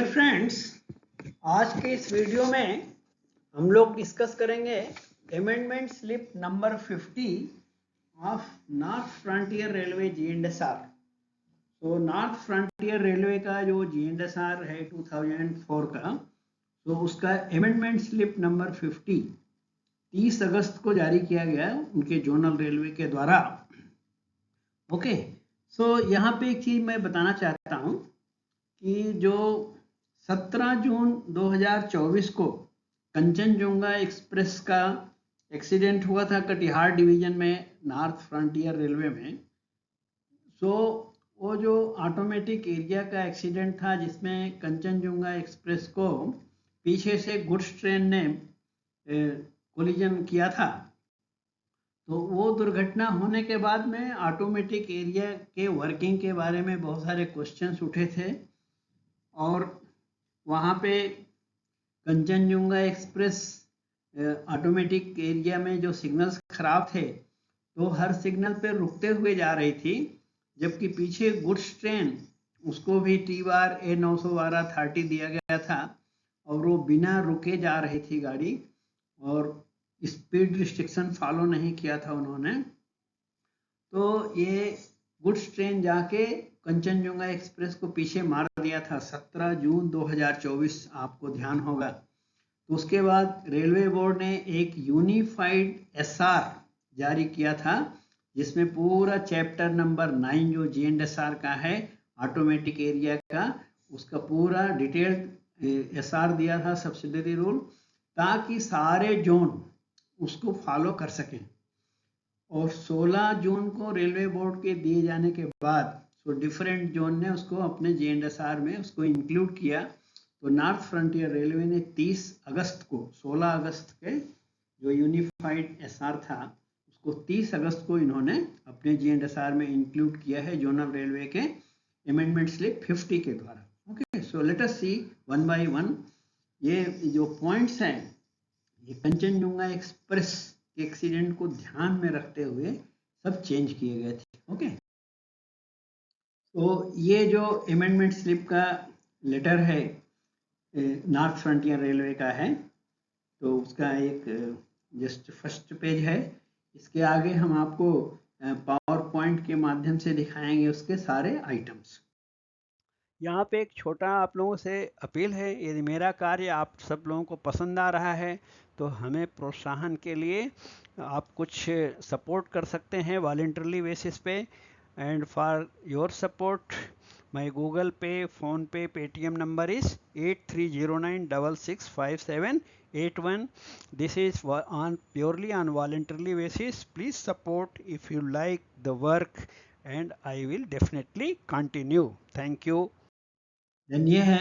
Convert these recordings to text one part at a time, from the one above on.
Friends, आज के इस वीडियो में हम लोग डिस्कस करेंगे amendment slip number 50 of north frontier railway GNSR। तो नॉर्थ फ्रंटियर रेलवे का जो GNSR है 2004 का, तो उसका अमेंडमेंट स्लिप नंबर 50 30 अगस्त को जारी किया गया उनके जोनल रेलवे के द्वारा। ओके, सो यहाँ पे एक चीज मैं बताना चाहता हूँ कि जो 17 जून 2024 को कंचनजुंगा एक्सप्रेस का एक्सीडेंट हुआ था कटिहार डिवीजन में नॉर्थ फ्रंटियर रेलवे में। सो वो जो ऑटोमेटिक एरिया का एक्सीडेंट था जिसमें कंचनजुंगा एक्सप्रेस को पीछे से गुड्स ट्रेन ने कोलिजन किया था, तो वो दुर्घटना होने के बाद में ऑटोमेटिक एरिया के वर्किंग के बारे में बहुत सारे क्वेश्चंस उठे थे और वहाँ पे कंचनजुंगा एक्सप्रेस ऑटोमेटिक एरिया में जो सिग्नल्स खराब थे तो हर सिग्नल पे रुकते हुए जा रही थी, जबकि पीछे गुड्स ट्रेन उसको भी T-bar A912 30 दिया गया था और वो बिना रुके जा रही थी गाड़ी और स्पीड रिस्ट्रिक्शन फॉलो नहीं किया था उन्होंने। तो ये गुड्स ट्रेन जाके कंचनजुंगा एक्सप्रेस को पीछे मार दिया था 17 जून 2024, आपको ध्यान होगा। तो उसके बाद रेलवे बोर्ड ने एक यूनिफाइड SR जारी किया था जिसमें पूरा चैप्टर नंबर 9 जो GNSR का है ऑटोमेटिक एरिया का, उसका पूरा डिटेल्ड SR दिया था सब्सिडरी रूल, ताकि सारे जोन उसको फॉलो कर सकें। और 16 जून को रेलवे बोर्ड के दिए जाने के बाद तो डिफरेंट जोन ने उसको अपने GNSR में उसको इंक्लूड किया। तो नॉर्थ फ्रंटियर रेलवे ने 30 अगस्त को 16 अगस्त के जो यूनिफाइड SR था उसको 30 अगस्त को इन्होंने अपने GNSR में इंक्लूड किया है जोनल रेलवे के अमेंडमेंट स्लिप 50 के द्वारा। Okay, so let us see one by one ये जो पॉइंट्स हैं, ये कंचनजुंगा एक्सप्रेस के एक्सीडेंट को ध्यान में रखते हुए सब चेंज किए गए थे। ओके, तो ये जो अमेंडमेंट स्लिप का लेटर है नॉर्थ फ्रंटियर रेलवे का है, तो उसका एक जस्ट फर्स्ट पेज है। इसके आगे हम आपको पावर पॉइंट के माध्यम से दिखाएंगे उसके सारे आइटम्स। यहाँ पे एक छोटा आप लोगों से अपील है, यदि मेरा कार्य आप सब लोगों को पसंद आ रहा है तो हमें प्रोत्साहन के लिए आप कुछ सपोर्ट कर सकते हैं वॉलंटरली बेसिस पे। And for your support my Google पे, फोन पे, Paytm number is 8309665781। this is on purely on voluntarily basis. Please support if you like the work and I will definitely continue. Thank you. Then ये है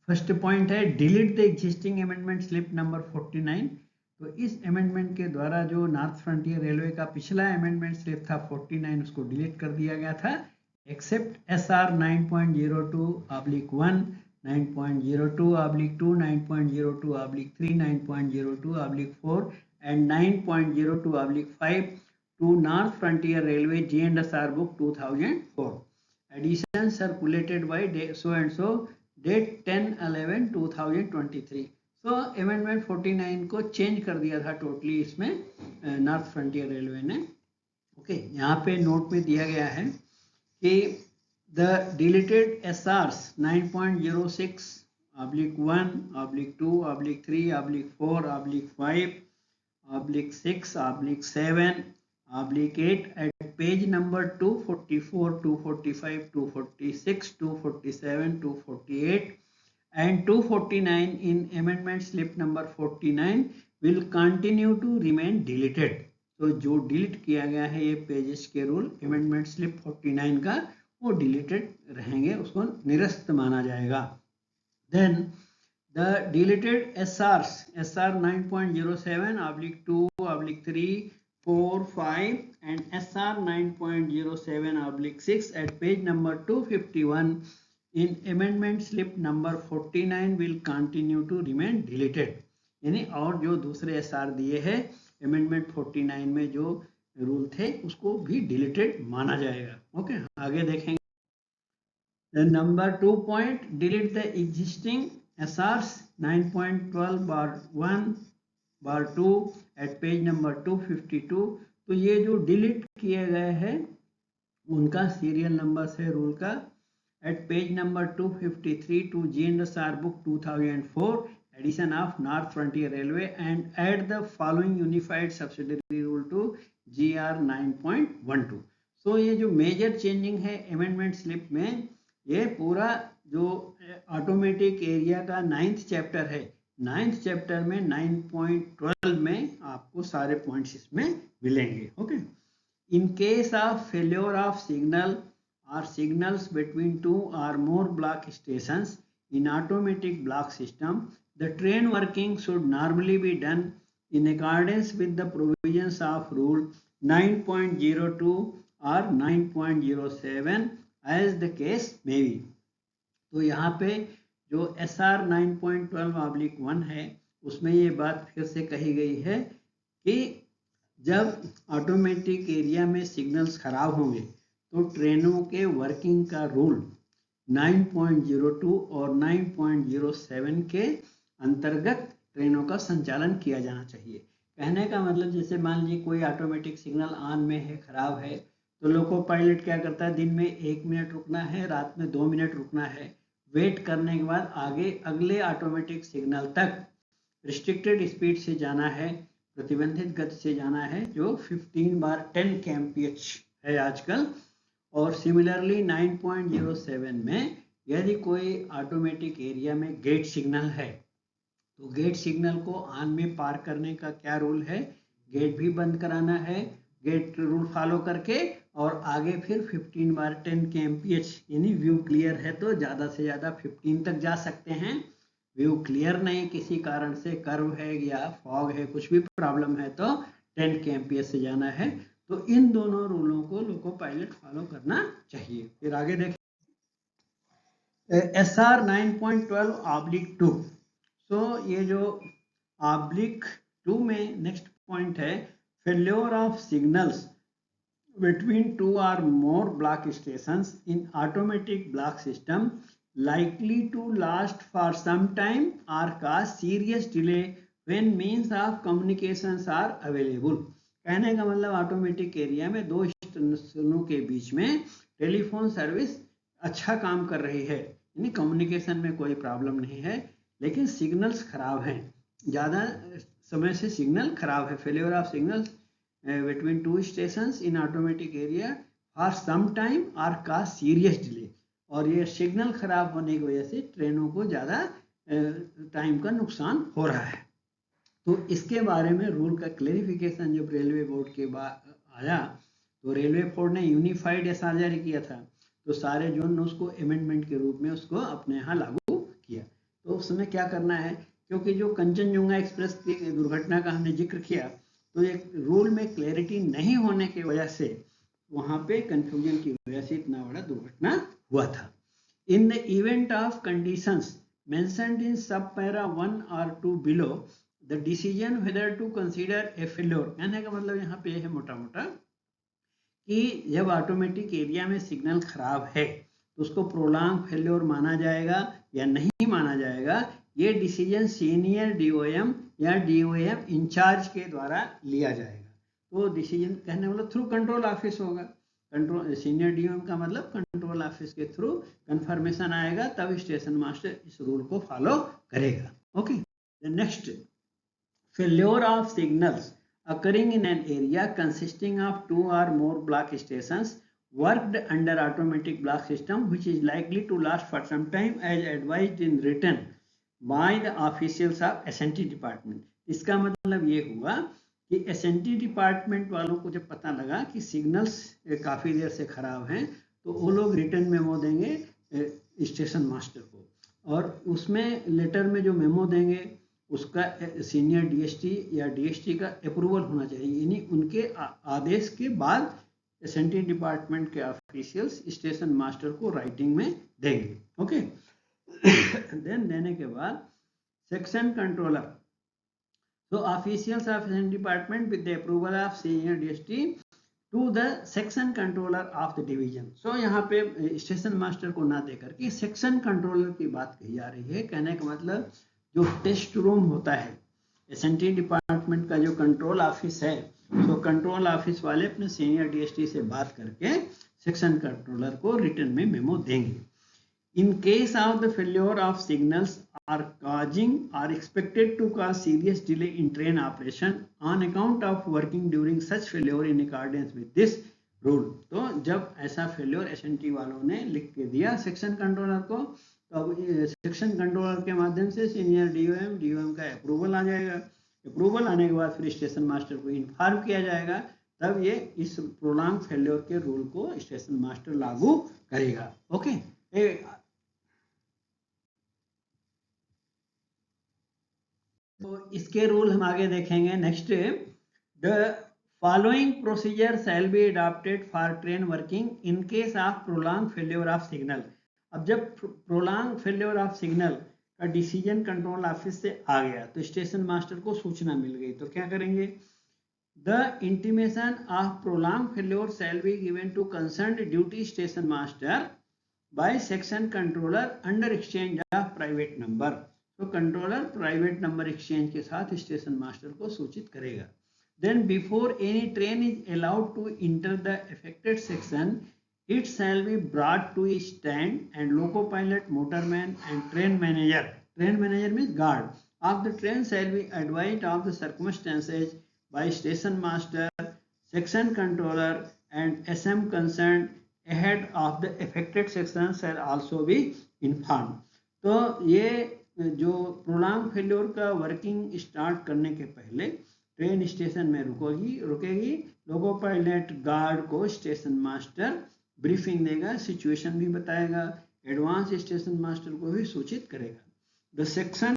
first point है delete the existing amendment slip number 49। तो इस amendment के द्वारा जो north frontier railway का पिछला अमेंडमेंट स्लिप था 49 उसको डिलीट कर दिया गया था, accept SR 9.02/1, 9.02/2, 9.02/3, 9.02/4 and 9.02/5 to North Frontier Railway GNSR book 2004. Edition circulated by so and so date 10/11/2023। तो अमेंडमेंट 49 को चेंज कर दिया था टोटली इसमें नॉर्थ फ्रंटियर रेलवे ने। ओके, यहाँ पे नोट में दिया गया है कि the deleted SRs 9.06/1/2/3/4/5/6/7/8 at page number 244, 245, 246, 247, 248 and 249 in amendment slip number 49 will continue to remain deleted। तो जो डिलीट किया गया है ये पेजेस के रूल अमेंडमेंट स्लिप 49 का, वो डिलीटेड रहेंगे, उसको निरस्त माना जाएगा। Then the deleted SRs SR 9.07/2/3/4/5 and SR 9.07/6 at page number 251 in amendment slip number 49 will continue to remain deleted। यानी और जो दूसरे SR दिए हैं अमेंडमेंट 49 में जो रूल थे उसको भी डिलीटेड माना जाएगा। ओके, आगे देखेंगे। Then number 2 point, delete the existing SRs 9.12 bar 1 bar 2 at page number 252। तो ये जो डिलीट किए गए हैं उनका सीरियल नंबर है रूल का at page number 253 to GNSR book 2004 edition of North Frontier Railway and add the following unified subsidiary rule to GR 9.12। सो ये जो मेजर चेंजिंग है अमेंडमेंट स्लिप में, ये पूरा जो ऑटोमेटिक एरिया का 9th चैप्टर है, 9th चैप्टर में 9.12 में आपको सारे पॉइंट्स इसमें मिलेंगे। Okay, in case of failure of signal or signals between two or more block stations in automatic block system, the train working should normally be done in accordance with the provisions of rule 9.02 or 9.07 as the case may be। तो यहाँ पे जो SR 9.12/1 है उसमें ये बात फिर से कही गई है कि जब ऑटोमेटिक एरिया में सिग्नल्स खराब होंगे तो ट्रेनों के वर्किंग का रूल 9.02 और 9.07 के अंतर्गत ट्रेनों का संचालन किया जाना चाहिए। कहने का मतलब जैसे मान लीजिए कोई ऑटोमेटिक सिग्नल ऑन में है, खराब है, तो लोको पायलट क्या करता है, दिन में 1 मिनट रुकना है, रात में 2 मिनट रुकना है, वेट करने के बाद आगे अगले ऑटोमेटिक सिग्नल तक रिस्ट्रिक्टेड स्पीड से जाना है, प्रतिबंधित गति से जाना है, जो 15/10 kmph है आजकल। और सिमिलरली 9.07 में यदि कोई ऑटोमेटिक एरिया में गेट सिग्नल है तो गेट सिग्नल को ऑन में पार करने का क्या रूल है, गेट भी बंद कराना है, गेट रूल फॉलो करके, और आगे फिर 15/10 kmph यानी व्यू क्लियर है तो ज़्यादा से ज़्यादा 15 तक जा सकते हैं, व्यू क्लियर नहीं, किसी कारण से कर्व है या फॉग है, कुछ भी प्रॉब्लम है तो 10 kmph से जाना है। तो इन दोनों रूलों को लोको पायलट फॉलो करना चाहिए। फिर आगे देखें SR 9.12/2। सो ये जो /2 में नेक्स्ट पॉइंट है, failure of signals between 2 or more block stations in automatic block system likely to last for some time or cause serious delay when means of communications are available। कहने का मतलब automatic area में दो स्टेशनों के बीच में telephone service अच्छा काम कर रही है, यानी कम्युनिकेशन में कोई प्रॉब्लम नहीं है, लेकिन सिग्नल्स खराब हैं, ज़्यादा समय से सिग्नल खराब है। Failure of signals between two stations in automatic area for some time or cause serious delay। और ये सिग्नल खराब होने की वजह से ट्रेनों को ज़्यादा टाइम का नुकसान हो रहा है। तो इसके बारे में रूल का क्लैरिफिकेशन जब रेलवे बोर्ड के बाद आया तो रेलवे बोर्ड ने यूनिफाइड एसआर जारी किया था, तो सारे जोन ने उसको अमेंडमेंट के रूप में उसको अपने यहाँ लागू किया। तो उस समय क्या करना है, क्योंकि जो कंचनजुंगा एक्सप्रेस की दुर्घटना का हमने जिक्र किया, तो एक रूल में क्लैरिटी नहीं होने की वजह से वहाँ पे कंफ्यूजन की वजह से इतना बड़ा दुर्घटना हुआ था। In the event of conditions mentioned in sub para 1 और 2 below the decision whether to consider a failure. कहने का मतलब यहाँ पे है मोटा मोटा कि जब ऑटोमेटिक एरिया में सिग्नल खराब है तो उसको प्रोलॉन्ग फेल्योर माना जाएगा या नहीं माना जाएगा, ये डिसीजन सीनियर डीओएम या डीओएम इंचार्ज के द्वारा लिया जाएगा। तो डिसीजन कहने मतलब थ्रू कंट्रोल ऑफिस होगा, कंट्रोल सीनियर डीओएम का मतलब कंट्रोल ऑफिस के थ्रू कंफर्मेशन आएगा, तब स्टेशन मास्टर इस रूल को फॉलो करेगा। Okay, next, failure of signals occurring in an area consisting of 2 or more block stations worked under automatic block system which is likely to last for some time as advised in written by the officials of S&T department। इसका मतलब ये हुआ कि S&T department वालों को जब पता लगा कि सिग्नल्स काफ़ी देर से खराब हैं तो वो लोग रिटर्न मेमो देंगे स्टेशन मास्टर को, और उसमें लेटर में जो मेमो देंगे उसका सीनियर डीएसटी या डीएसटी का अप्रूवल होना चाहिए, यानी उनके आदेश के बाद S&T डिपार्टमेंट के ऑफिशियल्स स्टेशन मास्टर को राइटिंग में देंगे। ओके, देन देने के बाद सेक्शन कंट्रोलर, तो officials of S&T department with the approval of senior DST to the section controller of the division. So यहाँ पे स्टेशन मास्टर को ना देकर के सेक्शन कंट्रोलर की बात कही जा रही है। कहने का मतलब जो टेस्ट रूम होता है एसएनटी डिपार्टमेंट का जो कंट्रोल ऑफिस है, तो कंट्रोल ऑफिस वाले अपने सीनियर डीएसटी से बात करके सेक्शन कंट्रोलर को रिटर्न में मेमो देंगे। In case of the failure of signals are causing or expected to cause serious delay in train operation on account of working during such failure in accordance with this rule। तो जब ऐसा failure SNT वालों ने लिख के दिया section controller को, तो अब सेक्शन कंट्रोलर के माध्यम से सीनियर डीओएम का अप्रूवल आ जाएगा। अप्रूवल आने के बाद फिर स्टेशन मास्टर को इन्फॉर्म किया जाएगा, तब ये इस प्रोलॉन्ग फेल्योर के रूल को स्टेशन मास्टर लागू करेगा। ओके, तो इसके रूल हम आगे देखेंगे। Next, the following procedure shall be adopted for train working in case of prolong failure of signal. अब जब प्रोलॉन्ग फेल्योर ऑफ सिग्नल का डिसीजन कंट्रोल ऑफिस से आ गया तो स्टेशन मास्टर को सूचना मिल गई, तो क्या करेंगे? The intimation of prolong failure shall be given to concerned duty station master by section controller under exchange of private number. तो कंट्रोलर प्राइवेट नंबर एक्सचेंज के साथ स्टेशन मास्टर को सूचित करेगा। Then before any train is allowed to enter the affected section, it shall be brought to stand and loco pilot, motorman and train manager means guard of the train shall be advised of the circumstances by station master, section controller and SM concerned ahead of the affected section shall also be informed। तो ये जो prolong failure का working start करने के पहले train station में रुकेगी, loco pilot guard को स्टेशन मास्टर ब्रीफिंग देगा, सिचुएशन भी बताएगा, एडवांस स्टेशन मास्टर को भी सूचित करेगा। The section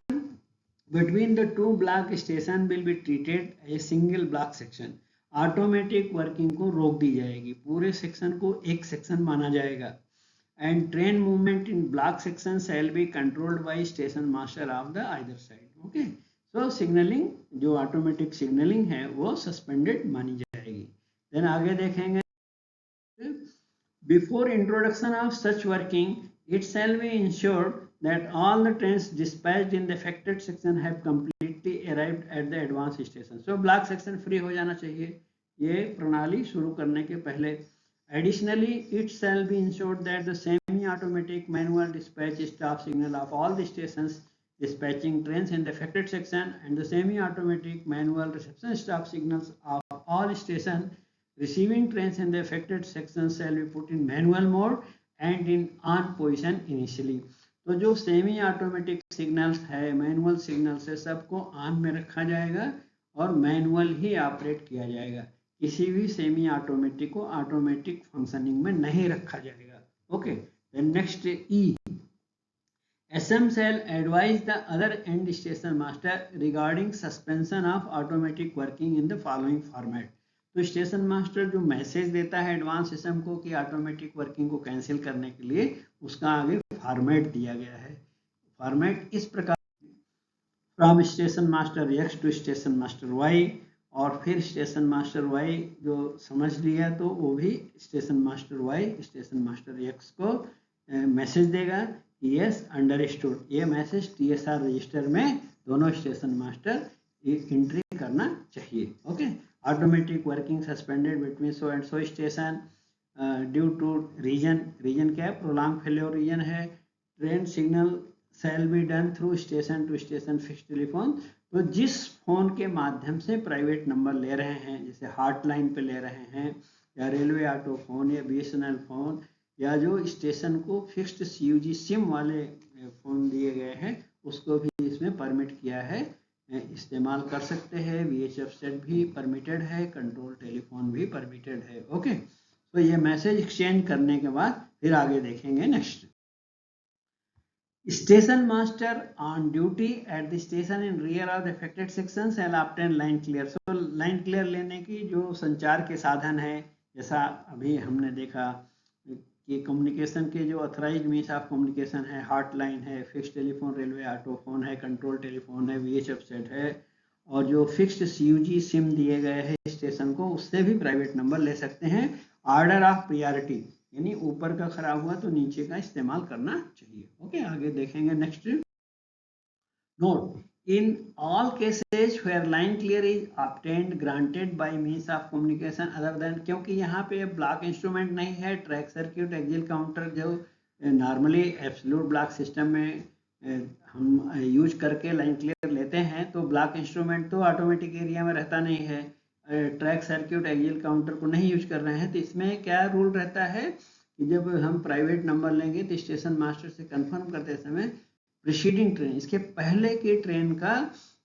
between the two block station will be treated a single block section. Automatic working को रोक दी जाएगी, पूरे सेक्शन को एक सेक्शन माना जाएगा। And train movement in block section shall be controlled by station master of the either side. Okay, so signalling जो automatic signalling है वो सस्पेंडेड मानी जाएगी। देन आगे देखेंगे, before introduction of such working it shall B insured that all the trains dispatched in the affected section have completely arrived at the advanced station। so block section free हो जाना चाहिए ये प्रणाली शुरू करने के पहले। Additionally, it shall be ensured that the semi-automatic manual dispatch stop signal of all the stations dispatching trains in the affected section and the semi-automatic manual reception stop signals of all stations receiving trains in the affected section shall be put in manual mode and in on position initially। तो जो semi automatic signals है manual signal से सबको on में रखा जाएगा और manual ही operate किया जाएगा, किसी भी सेमी ऑटोमेटिक को ऑटोमेटिक फंक्शनिंग में नहीं रखा जाएगा। Okay, then next E, SM shall advise the other end station master regarding suspension of automatic working in the following format. तो स्टेशन मास्टर जो मैसेज देता है एडवांस सिस्टम को कि ऑटोमेटिक वर्किंग को कैंसिल करने के लिए, उसका आगे फॉर्मेट दिया गया है। फॉर्मेट इस प्रकार, from station master X to station master Y, और फिर स्टेशन मास्टर वाई जो समझ लिया तो वो भी station master Y station master X को मैसेज देगा कि यस अंडरस्टूड। ये मैसेज टीएसआर रजिस्टर में दोनों स्टेशन मास्टर एंट्री करना चाहिए। ओके, automatic working suspended between so and so station due to reason क्या है? प्रोलॉन्ग फेल्योर रीजन है। Train signal shall be done through station to station fix telephone. तो जिस फोन के माध्यम से प्राइवेट नंबर ले रहे हैं, जैसे हॉटलाइन पे ले रहे हैं या रेलवे ऑटो फोन या बीएसएनएल फोन या जो स्टेशन को फिक्स्ड सीयूजी सिम वाले फोन दिए गए हैं, उसको भी इसमें परमिट किया है, इस्तेमाल कर सकते हैं। वीएचएफ सेट भी परमिटेड है, कंट्रोल टेलीफोन भी परमिटेड है। ओके, तो ये मैसेज एक्सचेंज करने के बाद फिर आगे देखेंगे। Next, station master on duty at the station in rear of the affected section shall obtain line clear. So line clear लेने की जो संचार के साधन है, जैसा अभी हमने देखा कि कम्युनिकेशन के जो ऑथराइज्ड मीन्स ऑफ कम्युनिकेशन है, हॉटलाइन है, fix telephone, railway auto phone है, कंट्रोल टेलीफोन है, वीएचएफ सेट है, और जो फिक्स्ड CUG सिम दिए गए हैं स्टेशन को, उससे भी प्राइवेट नंबर ले सकते हैं। ऑर्डर ऑफ प्रियोरिटी, यानी ऊपर का खराब हुआ तो नीचे का इस्तेमाल करना चाहिए। ओके, आगे देखेंगे next. Note, in all cases where line clear is obtained granted by means of communication other than, क्योंकि यहाँ पे ब्लॉक इंस्ट्रूमेंट नहीं है, ट्रैक सर्किट एक्सिल काउंटर जो नॉर्मली एब्सोल्यूट ब्लॉक सिस्टम में हम यूज करके लाइन क्लियर लेते हैं, तो ब्लॉक इंस्ट्रूमेंट तो ऑटोमेटिक एरिया में रहता नहीं है, ट्रैक सर्किट एक्सिल काउंटर को नहीं यूज कर रहे हैं, तो इसमें क्या रूल रहता है कि जब हम प्राइवेट नंबर लेंगे तो स्टेशन मास्टर से कंफर्म करते समय प्रीसीडिंग ट्रेन, इसके पहले की ट्रेन का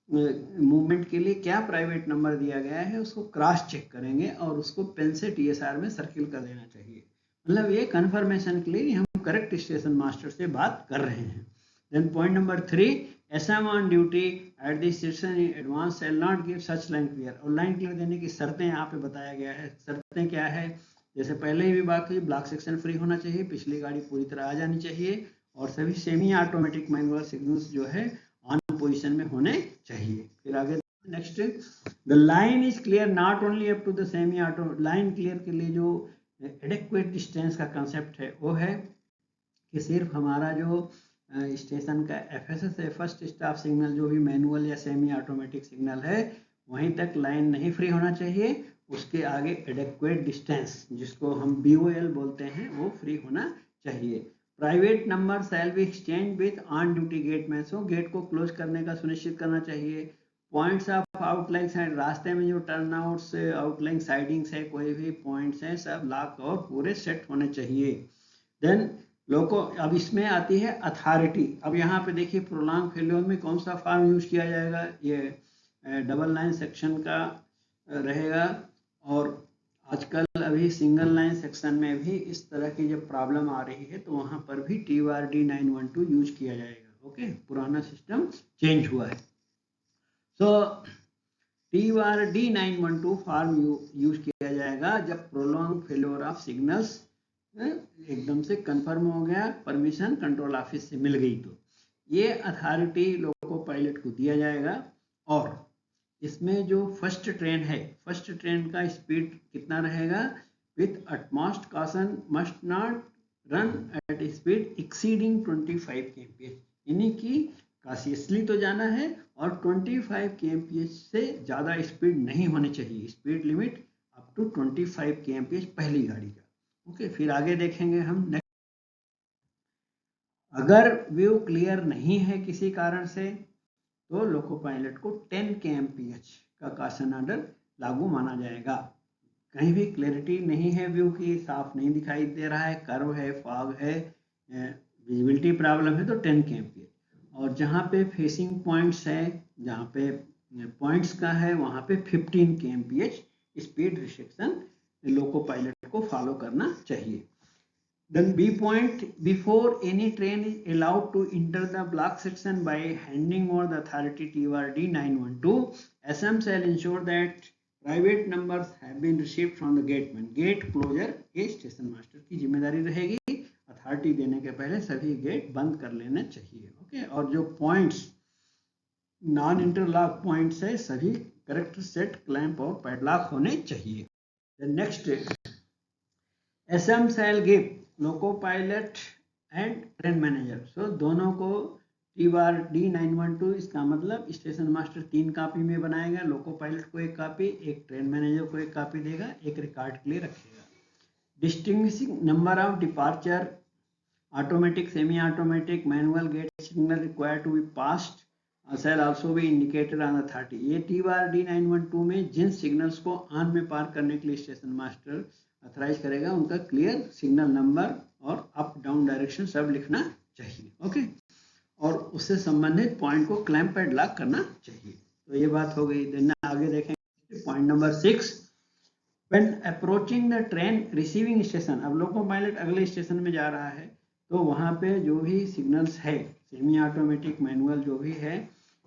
मूवमेंट के लिए क्या प्राइवेट नंबर दिया गया है उसको क्रॉस चेक करेंगे और उसको पेन से TSR में सर्किल कर देना चाहिए। मतलब ये कंफर्मेशन के लिए हम करेक्ट स्टेशन मास्टर से बात कर रहे हैं। Then point number 3, SM on duty at the station in advance shall not give such line clear. और लाइन क्लियर देने की शर्तें यहाँ पे बताया गया है। शर्तें क्या है, जैसे पहले ही भी बात की, ब्लॉक सेक्शन फ्री होना चाहिए, पिछली गाड़ी पूरी तरह आ जानी चाहिए, और सभी सेमी ऑटोमेटिक मैनुअल सिग्नल्स जो है ऑन पोजीशन में होने चाहिए। फिर आगे next, the line is clear not only up to the semi auto. Line clear के लिए जो एडेक्वेट डिस्टेंस का कंसेप्ट है वो है कि सिर्फ हमारा जो स्टेशन का FSS है, फर्स्ट स्टॉप सिग्नल, जो भी मैनुअल या सेमी ऑटोमेटिक सिग्नल है, वहीं तक लाइन नहीं फ्री होना चाहिए, उसके आगे एडेक्वेट डिस्टेंस जिसको हम BOL बोलते हैं वो फ्री होना चाहिए। Private number shall be exchange with on duty gateman, so gate को क्लोज करने का सुनिश्चित करना चाहिए। पॉइंट्स ऑफ आउटलाइन साइड, रास्ते में जो टर्न आउट्स आउटलाइन साइडिंग्स है, कोई भी पॉइंट्स हैं, सब लॉक और पूरे सेट होने चाहिए। देन लोगों, अब इसमें आती है अथॉरिटी। अब यहाँ पे देखिए प्रोलॉन्ग फेल्योर में कौन सा फॉर्म यूज किया जाएगा, ये डबल लाइन सेक्शन का रहेगा, और आजकल अभी सिंगल लाइन सेक्शन में भी इस तरह की जब प्रॉब्लम आ रही है तो वहाँ पर भी TRD 912 यूज किया जाएगा। ओके, पुराना सिस्टम चेंज हुआ है। सो TRD 912 फॉर्म यूज किया जाएगा जब प्रोलॉन्ग फेल्योर ऑफ सिग्नल्स एकदम से कंफर्म हो गया, परमिशन कंट्रोल ऑफिस से मिल गई, तो ये अथॉरिटी लोको पायलट को दिया जाएगा। और इसमें जो फर्स्ट ट्रेन है, फर्स्ट ट्रेन का स्पीड कितना रहेगा, with utmost caution must not run at speed exceeding 25 kmph, यानी कि काशियसली तो जाना है और 25 kmph से ज़्यादा स्पीड नहीं होनी चाहिए। Speed limit up to 25 kmph पहली गाड़ी का। ओके, फिर आगे देखेंगे हम नेक्स्ट। अगर व्यू क्लियर नहीं है किसी कारण से तो लोको पायलट को 10 kmph का कॉशन ऑर्डर लागू माना जाएगा। कहीं भी क्लैरिटी नहीं है, व्यू की साफ नहीं दिखाई दे रहा है, कर्व है, फॉग है, विजिबिलिटी प्रॉब्लम है, तो 10 kmph। और जहाँ पे फेसिंग पॉइंट्स है, जहाँ पे पॉइंट्स का है, वहाँ पे 15 kmph speed restriction loco pilot को फॉलो करना चाहिए। Then B point, before any train is allowed to enter the block section by handing over the authority TRD 912, SM shall ensure that private numbers have been received from the gateman. Gate closure ये station master की जिम्मेदारी रहेगी। Authority देने के पहले सभी gate बंद कर लेना चाहिए। ओके, और जो पॉइंट्स नॉन इंटरलॉक पॉइंट्स है, सभी करेक्ट सेट, क्लैंप और पैडलॉक होने चाहिए। Next, SM shall give loco pilot and train manager, so दोनों को TRD 912, इसका मतलब स्टेशन मास्टर 3 कॉपी में बनाएगा, लोको पायलट को 1 कॉपी, एक ट्रेन मैनेजर को 1 कॉपी देगा, एक रिकॉर्ड के लिए रखेगा। Distinguishing number of departure, automatic, semi automatic, manual gate signal required to be passed shall also be indicated on the authority. ये TRD 912 में जिन सिग्नल्स को ऑन में पार करने के लिए स्टेशन मास्टर अथराइज करेगा, उनका क्लियर सिग्नल नंबर और अप डाउन डायरेक्शन सब लिखना चाहिए। ओके, और उससे संबंधित पॉइंट को क्लैंप पैड लॉक करना चाहिए। तो ये बात हो गई। देन आगे देखेंगे point number 6, when approaching the train receiving station. अब लोको पायलट अगले स्टेशन में जा रहा है तो वहाँ पे जो भी सिग्नल्स है, सेमी ऑटोमेटिक, मैनुअल जो भी है,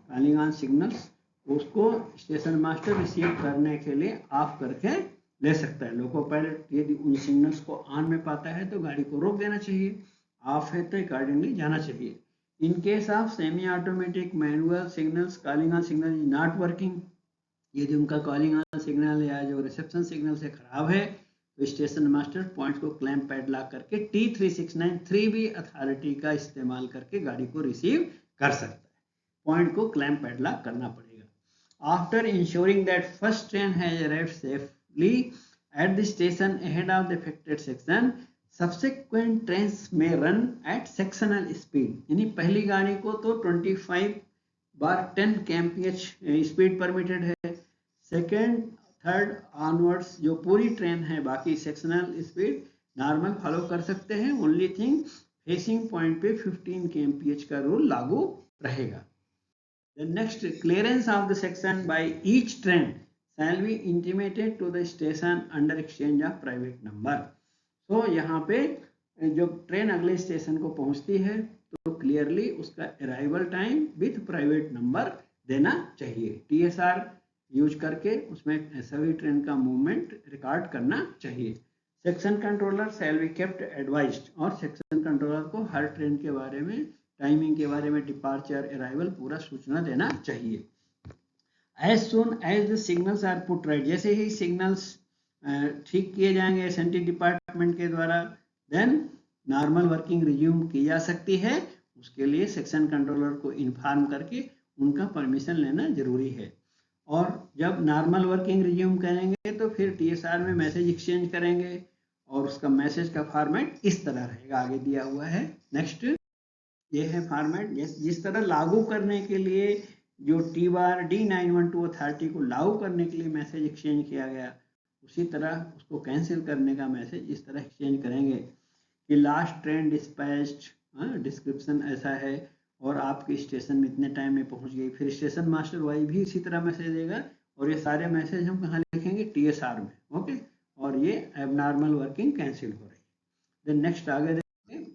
कॉलिंग ऑन सिग्नल्स, उसको स्टेशन मास्टर रिसीव करने के लिए ऑफ करके ले सकता है। लोको पायलट यदि उन सिग्नल्स को ऑन में पाता है तो गाड़ी को रोक देना चाहिए, ऑफ है तो अकॉर्डिंगली जाना चाहिए। इन case of semi automatic manual signals, calling on signal is not working, यदि उनका कॉलिंग ऑन सिग्नल या जो रिसेप्शन सिग्नल से खराब है तो स्टेशन मास्टर पॉइंट को क्लैंप पैडलॉक करके T369 3B अथॉरिटी का इस्तेमाल करके गाड़ी को रिसीव कर सकता है। पॉइंट को क्लैंप पैडलॉक करना पड़ेगा। After ensuring that first train has arrived safely eight the station ahead of the affected section, subsequent trains में रन एट सेक्शनल स्पीड, यानी पहली गाड़ी को तो 25/10 kmph स्पीड परमिटेड है, सेकेंड थर्ड ऑनवर्ड्स जो पूरी ट्रेन है बाकी सेक्शनल स्पीड नॉर्मल फॉलो कर सकते हैं। ओनली थिंग फेसिंग पॉइंट पे 15 kmph का रूल लागू रहेगा। The next, clearance of the section by each train shall be intimated to the station under exchange of private number. तो यहाँ पे जब ट्रेन अगले स्टेशन को पहुँचती है तो क्लियरली उसका arrival time with private number देना चाहिए। TSR यूज करके उसमें सभी ट्रेन का मूवमेंट रिकॉर्ड करना चाहिए। Section controller shall be kept advised, और सेक्शन कंट्रोलर को हर ट्रेन के बारे में, टाइमिंग के बारे में, डिपार्चर अराइवल पूरा सूचना देना चाहिए। As soon as the signals are put right, जैसे ही सिग्नल्स ठीक किए जाएंगे SNT डिपार्टमेंट के द्वारा, देन नॉर्मल वर्किंग रिज्यूम की जा सकती है। उसके लिए सेक्शन कंट्रोलर को इन्फॉर्म करके उनका परमिशन लेना जरूरी है। और जब नॉर्मल वर्किंग रिज्यूम करेंगे तो फिर TSR में मैसेज एक्सचेंज करेंगे और उसका मैसेज का फॉर्मेट इस तरह रहेगा, आगे दिया हुआ है। नेक्स्ट ये है फॉर्मेट, जिस तरह लागू करने के लिए जो D912 अथॉरिटी को लागू करने के लिए मैसेज एक्सचेंज किया गया, उसी तरह उसको कैंसिल करने का मैसेज इस तरह एक्सचेंज करेंगे कि लास्ट ट्रेन डिस्पैच्ड, डिस्क्रिप्शन ऐसा है और आपके स्टेशन में इतने टाइम में पहुंच गई। फिर स्टेशन मास्टर वाई भी इसी तरह मैसेज देगा और ये सारे मैसेज हम कहाँ लिखेंगे? TSR में। ओके, और ये एबनॉर्मल वर्किंग कैंसिल हो रही है। देन नेक्स्ट आगे देखेंगे,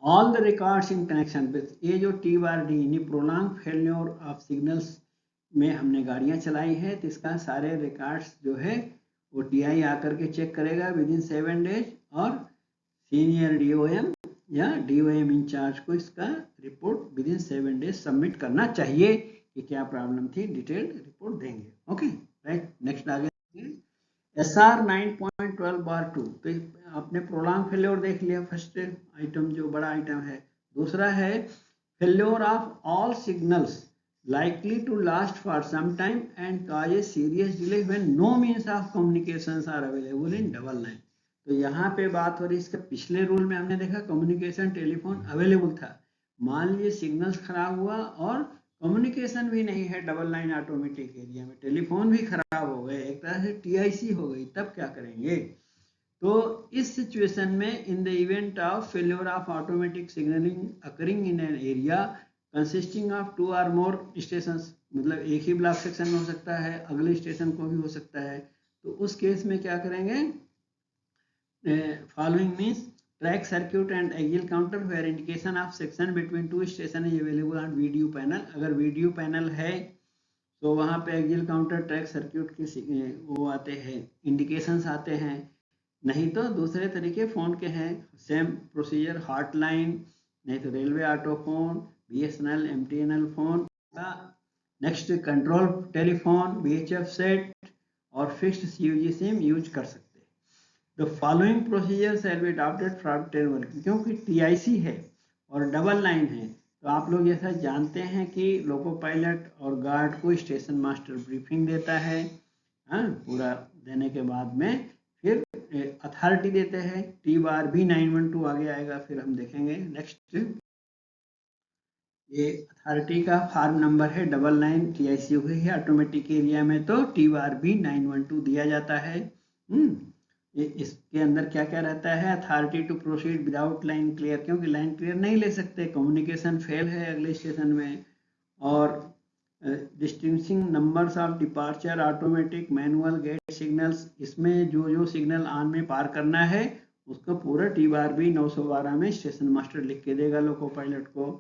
all the records in connection with, ये जो T/D यानी प्रोलॉन्ग फेल्योर ऑफ सिग्नल्स में हमने गाड़ियाँ चलाई है तो इसका सारे रिकॉर्ड्स जो है वो TI आकर के चेक करेगा विदिन 7 days, और सीनियर DOM या DOM इंचार्ज को इसका रिपोर्ट विदिन 7 days सबमिट करना चाहिए कि क्या प्रॉब्लम थी, डिटेल्ड रिपोर्ट देंगे। ओके राइट, नेक्स्ट आगे SR 9.12/2, तो आपने प्रोलॉन्ग फेल्योर देख लिया, फर्स्ट आइटम जो बड़ा आइटम है। दूसरा है failure of all signals likely to last for some time and cause a serious delay when no means of communications are available in double line। तो यहाँ पे बात हो रही, इसके पिछले रूल में हमने देखा कम्युनिकेशन टेलीफोन अवेलेबल था, मान लीजिए सिग्नल्स खराब हुआ और कम्युनिकेशन भी नहीं है डबल लाइन ऑटोमेटिक एरिया में, टेलीफोन भी खराब हो गए, एक तरह से TIC हो गई, तब क्या करेंगे? तो इस सिचुएशन में इन the event of failure of automatic signalling occurring in an area consisting of 2 or more stations, मतलब एक ही ब्लॉक सेक्शन में हो सकता है, अगले स्टेशन को भी हो सकता है, तो उस केस में क्या करेंगे? Following means track circuit and axial counter where indication of section between 2 station is available on video panel. अगर वीडियो पैनल है तो वहाँ पे एक्सियल काउंटर, ट्रैक सर्क्यूट के वो आते हैं, इंडिकेशंस आते हैं। नहीं तो दूसरे तरीके फ़ोन के हैं, सेम प्रोसीजर, हॉटलाइन, नहीं तो railway auto phone, BSNL MTNL phone, next control telephone, VHF set और फिक्स्ड CUG सिम यूज कर सकते हैं। The following procedure shall be adopted from train working, क्योंकि TIC है और डबल लाइन है तो आप लोग ऐसा जानते हैं कि लोको पायलट और गार्ड को स्टेशन मास्टर ब्रीफिंग देता है, पूरा देने के बाद में फिर अथॉरिटी देते हैं। T/B 912 आगे आएगा, फिर हम देखेंगे। नेक्स्ट ये अथॉरिटी का फॉर्म नंबर है 99, TIC हुई है ऑटोमेटिक एरिया में तो T/B 912 दिया जाता है। इसके अंदर क्या क्या रहता है? Authority to proceed without line clear, क्योंकि लाइन क्लियर नहीं ले सकते, कम्युनिकेशन फेल है अगले स्टेशन में। और distinguishing numbers of departure, automatic, manual, gate signals, इसमें जो जो सिग्नल ऑन में पार करना है उसको पूरा T/B 912 में स्टेशन मास्टर लिख के देगा लोको पायलट को।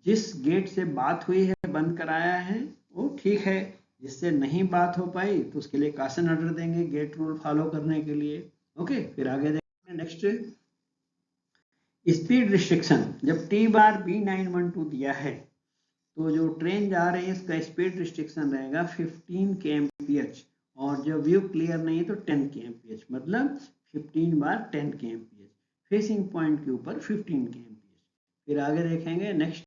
जिस गेट से बात हुई है, बंद कराया है, वो ठीक है, जिससे नहीं बात हो पाई तो उसके लिए काशन ऑर्डर देंगे गेट रूल फॉलो करने के लिए। ओके, फिर आगे देखेंगे। नेक्स्ट स्पीड रिस्ट्रिक्शन, जब T/B 912 दिया है तो जो ट्रेन जा रही है इसका स्पीड रिस्ट्रिक्शन रहेगा 15 kmph, और जब व्यू क्लियर नहीं है तो 10 kmph, मतलब 15/10 kmph, फेसिंग पॉइंट के ऊपर 15 kmph। फिर आगे देखेंगे next,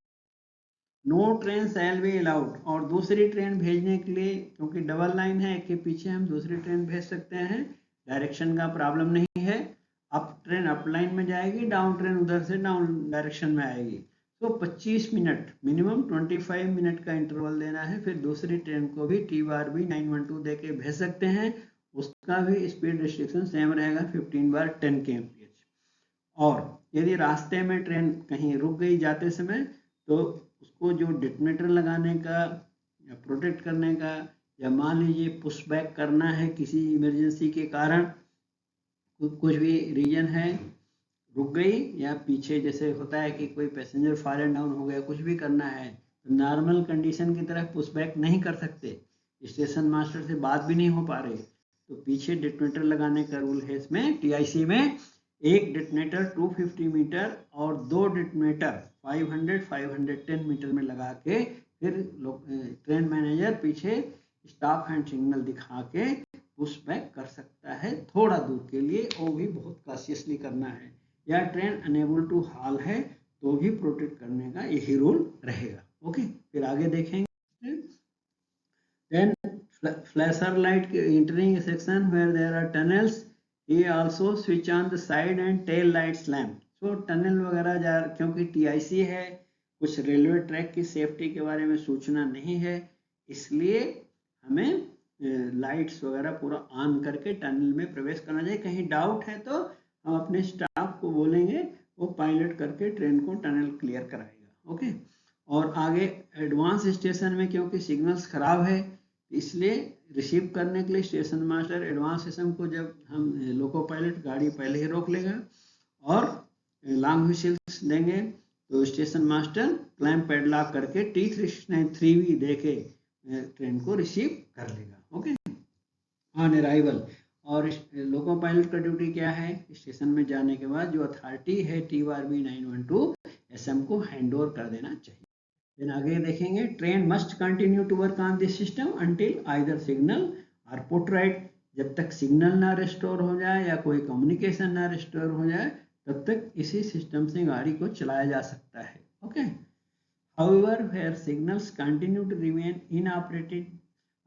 no train shall be allowed, और दूसरी ट्रेन भेजने के लिए, क्योंकि डबल लाइन है एक के पीछे हम दूसरी ट्रेन भेज सकते हैं, डायरेक्शन का प्रॉब्लम नहीं है। अप ट्रेन अप लाइन में जाएगी, डाउन ट्रेन उधर से डाउन डायरेक्शन में आएगी। तो 25 मिनट मिनिमम 25 मिनट का इंटरवल देना है। फिर दूसरी ट्रेन को भी TRB 912 दे के भेज सकते हैं, उसका भी स्पीड रिस्ट्रिक्शन सेम रहेगा 15/10 kmph। और यदि रास्ते में ट्रेन कहीं रुक गई जाते समय, तो उसको जो डिटोनेटर लगाने का या प्रोटेक्ट करने का, या मान लीजिए पुश बैक करना है किसी इमरजेंसी के कारण, कुछ भी रीजन है, रुक गई, या पीछे जैसे होता है कि कोई पैसेंजर फायर एंड डाउन हो गया, कुछ भी करना है, तो नॉर्मल कंडीशन की तरह पुश बैक नहीं कर सकते, स्टेशन मास्टर से बात भी नहीं हो पा रही, तो पीछे डिटोनेटर लगाने का रूल है इसमें TIC में। एक डिटोनेटर 250 मीटर और 2 डिटोनेटर 510 मीटर में लगा के, फिर ट्रेन मैनेजर पीछे स्टॉप हैंड सिग्नल दिखा के पुश बैक कर सकता है थोड़ा दूर के लिए, वो भी बहुत कॉशियसली करना है। या ट्रेन अनेबल टू हॉल है तो भी प्रोटेक्ट करने का यही रूल रहेगा। ओके, फिर आगे देखेंगे। Then flasher light entering section where there are tunnels, ये also switch on the side and tail lights lamp. तो टनल वगैरह क्योंकि TIC है, कुछ रेलवे ट्रैक की सेफ्टी के बारे में सूचना नहीं है, इसलिए हमें लाइट्स वगैरह पूरा ऑन करके टनल में प्रवेश करना चाहिए। कहीं डाउट है तो हम अपने स्टाफ को बोलेंगे, वो पायलट करके ट्रेन को टनल क्लियर कराएगा। ओके, और आगे एडवांस स्टेशन में क्योंकि सिग्नल्स खराब है, इसलिए रिसीव करने के लिए स्टेशन मास्टर एडवांस स्टेशन को, जब हम लोको पायलट गाड़ी पहले ही रोक लेगा और लॉन्ग व्हिसिल्स देंगे, तो स्टेशन मास्टर क्लैंप पैडलॉक करके T393V दे के ट्रेन को रिसीव कर लेगा। Okay, on arrival. और लोको पायलट का ड्यूटी क्या है, स्टेशन में जाने के बाद जो अथॉरिटी है TRB 912 SM को हैंड ओवर कर देना चाहिए। फिर आगे देखेंगे, train must continue to work on this system until either signal or put right, जब तक सिग्नल ना रिस्टोर हो जाए या कोई कम्युनिकेशन ना रिस्टोर हो जाए, तब तक इसी सिस्टम से गाड़ी को चलाया जा सकता है। Okay, However, where signals continue to remain inoperative,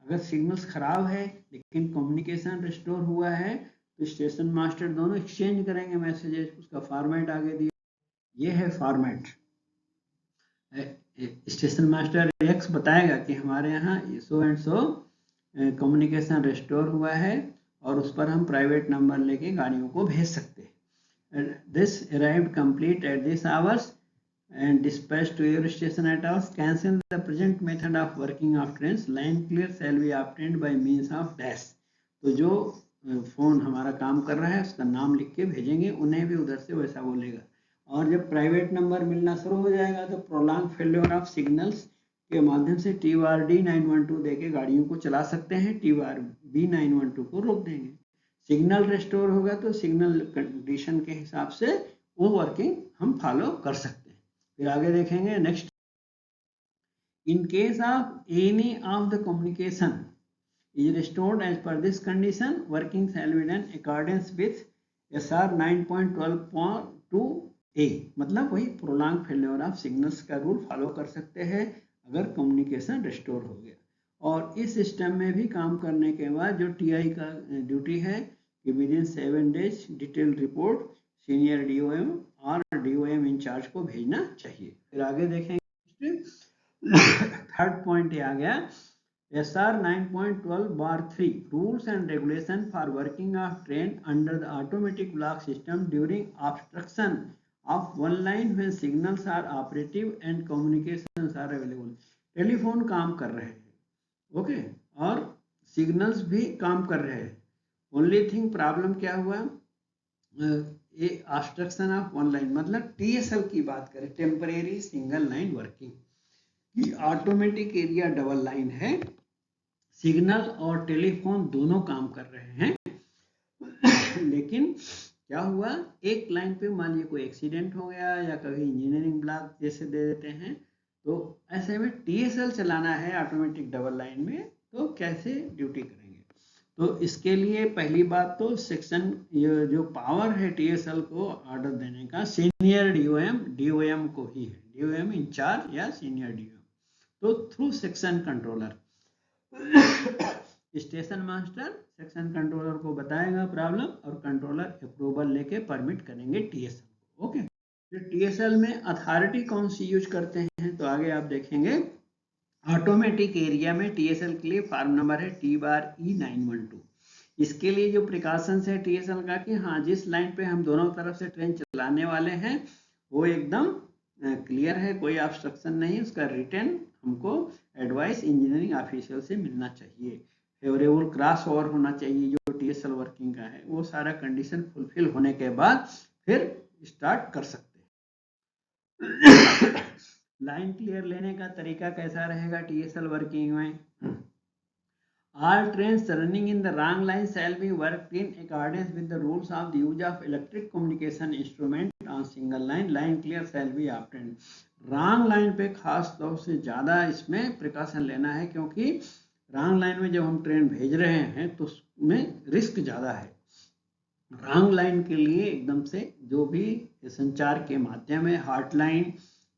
अगर सिग्नल्स खराब है लेकिन कम्युनिकेशन रिस्टोर हुआ है, तो स्टेशन मास्टर दोनों एक्सचेंज करेंगे मैसेजेस। उसका फॉर्मेट आगे दिया, ये है फॉर्मेट। स्टेशन मास्टर X बताएगा कि हमारे यहाँ सो एंड सो कम्युनिकेशन रिस्टोर हुआ है, और उस पर हम प्राइवेट नंबर लेके गाड़ियों को भेज सकते हैं। This arrived complete at this hours and dispatched to your station at hours. Cancel the present method of working of trains. Line clear shall be obtained by means of dash. तो जो phone हमारा काम कर रहा है उसका नाम लिख के भेजेंगे, उन्हें भी उधर से वैसा बोलेगा। और जब प्राइवेट नंबर मिलना शुरू हो जाएगा तो प्रोलॉन्ग फेल्योर ऑफ सिग्नल्स के माध्यम से TRD 912 देके गाड़ियों को चला सकते हैं, TRB 912 को रोक देंगे। सिग्नल रिस्टोर होगा तो सिग्नल कंडीशन के हिसाब से वो वर्किंग हम फॉलो कर सकते हैं। फिर आगे देखेंगे next, in case of any of the communication is restored as per this condition, working shall be done according with SR 9.12.2A, मतलब वही प्रोलॉन्ग फेल्योर ऑफ सिग्नल्स का रूल फॉलो कर सकते हैं अगर कम्युनिकेशन रिस्टोर हो गया। और इस सिस्टम में भी काम करने के बाद जो TI का ड्यूटी है कि within 7 days detail report senior DOM और DOM इंचार्ज को भेजना चाहिए। फिर आगे देखेंगे, थर्ड पॉइंट ये आ गया, SR 9.12/3 rules and regulation for working of train under the automatic block system during obstruction of one line when signals are operative and communications are available. Telephone काम कर रहे हैं, ओके, और सिग्नल्स भी काम कर रहे हैं। ओनली थिंग प्रॉब्लम क्या हुआ, ये ऑब्स्ट्रक्शन ऑफ वन लाइन, मतलब TSL की बात करें, टेम्परेरी सिंगल लाइन वर्किंग की, ऑटोमेटिक एरिया डबल लाइन है, सिग्नल और टेलीफोन दोनों काम कर रहे हैं लेकिन क्या हुआ, एक लाइन पे मान लीजिए कोई एक्सीडेंट हो गया या कभी इंजीनियरिंग ब्लॉक जैसे दे देते हैं, तो ऐसे में टीएसएल चलाना है ऑटोमेटिक डबल लाइन में, तो कैसे ड्यूटी करेंगे? तो इसके लिए पहली बात तो सेक्शन, ये जो पावर है टीएसएल को ऑर्डर देने का, सीनियर डीओएम को ही है, डीओएम इंचार्ज या सीनियर डीओएम। तो through section controller station master section controller को बताएगा प्रॉब्लम, और कंट्रोलर अप्रूवल लेके परमिट करेंगे टीएसएल को। ओके, फिर टीएसएल में अथॉरिटी कौन सी यूज करते हैं, तो आगे आप देखेंगे। ऑटोमेटिक एरिया में टीएसएल के लिए फॉर्म नंबर है T/E912। इसके लिए जो प्रिकॉशंस है टीएसएल का कि हाँ, जिस लाइन पे हम दोनों तरफ से ट्रेन चलाने वाले हैं वो एकदम क्लियर है, कोई ऑब्स्ट्रक्शन नहीं, उसका रिटर्न हमको एडवाइस इंजीनियरिंग ऑफिशियल से मिलना चाहिए, फेवरेबल क्रॉस ओवर होना चाहिए जो टीएसएल वर्किंग का है, वो सारा कंडीशन फुलफिल होने के बाद फिर स्टार्ट कर सकते हैं। लाइन क्लियर लेने का तरीका कैसा रहेगा टीएसएल वर्किंग में? All trains running in the wrong line shall be worked in accordance with the rules of the use of electric communication instrument on single line. Line clear shall be obtained. Wrong line पे खास तौर से ज़्यादा इसमें precaution लेना है, क्योंकि wrong line में जब हम ट्रेन भेज रहे हैं तो उसमें रिस्क ज़्यादा है। रॉन्ग लाइन के लिए एकदम से जो भी संचार के माध्यम है, हॉटलाइन,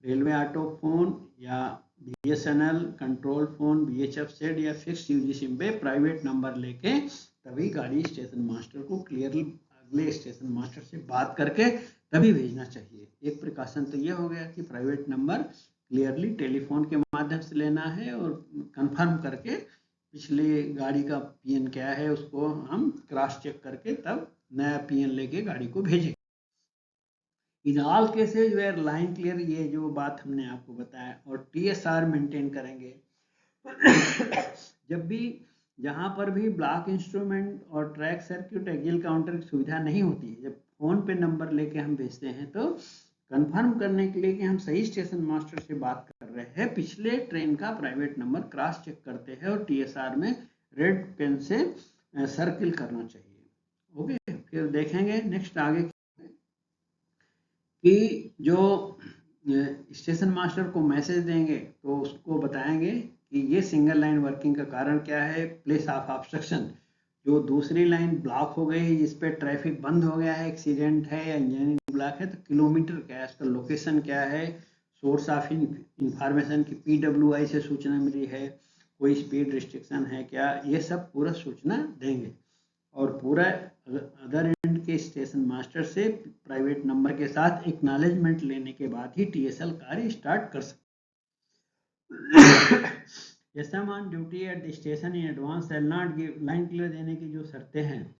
रेलवे ऑटो फोन या बीएसएनएल कंट्रोल फोन, बीएचएफ सेट या फिक्स यूजी सिम पे प्राइवेट नंबर लेके तभी गाड़ी स्टेशन मास्टर को क्लियरली, अगले स्टेशन मास्टर से बात करके तभी भेजना चाहिए। एक प्रिकॉशन तो ये हो गया कि प्राइवेट नंबर क्लियरली टेलीफोन के माध्यम से लेना है और कंफर्म करके पिछले गाड़ी का पीएन क्या है उसको हम क्रॉस चेक करके तब नया पीएन लेके गाड़ी को भेजें। In all cases where line clear, ये जो बात हमने आपको बताया, और टीएसआर मेंटेन करेंगे। जब भी जहां पर भी ब्लॉक इंस्ट्रूमेंट और ट्रैक सर्किट एगिल काउंटर की सुविधा नहीं होती है, जब फोन पे नंबर लेके हम भेजते हैं तो कंफर्म करने के लिए कि हम सही स्टेशन मास्टर से बात कर रहे हैं, पिछले ट्रेन का प्राइवेट नंबर क्रॉस चेक करते हैं और टीएसआर में रेड पेन से सर्किल करना चाहिए। ओके, फिर देखेंगे नेक्स्ट आगे कि जो स्टेशन मास्टर को मैसेज देंगे तो उसको बताएंगे कि ये सिंगल लाइन वर्किंग का कारण क्या है, प्लेस ऑफ ऑब्स्ट्रक्शन, जो दूसरी लाइन ब्लॉक हो गई है जिस पे ट्रैफिक बंद हो गया है, एक्सीडेंट है या इंजीनियरिंग ब्लॉक है, तो किलोमीटर क्या है, उसका लोकेशन क्या है, सोर्स ऑफ इंफॉर्मेशन की पीडब्ल्यूआई से सूचना मिली है, कोई स्पीड रिस्ट्रिक्शन है क्या, ये सब पूरा सूचना देंगे। और पूरा अदर एंड के स्टेशन मास्टर से प्राइवेट नंबर के साथ एक्नॉलेजमेंट लेने के बाद ही टीएसएल कार्य स्टार्ट कर सकते। SM on duty at the station in advance shall not give, line clear देने की जो शर्तें हैं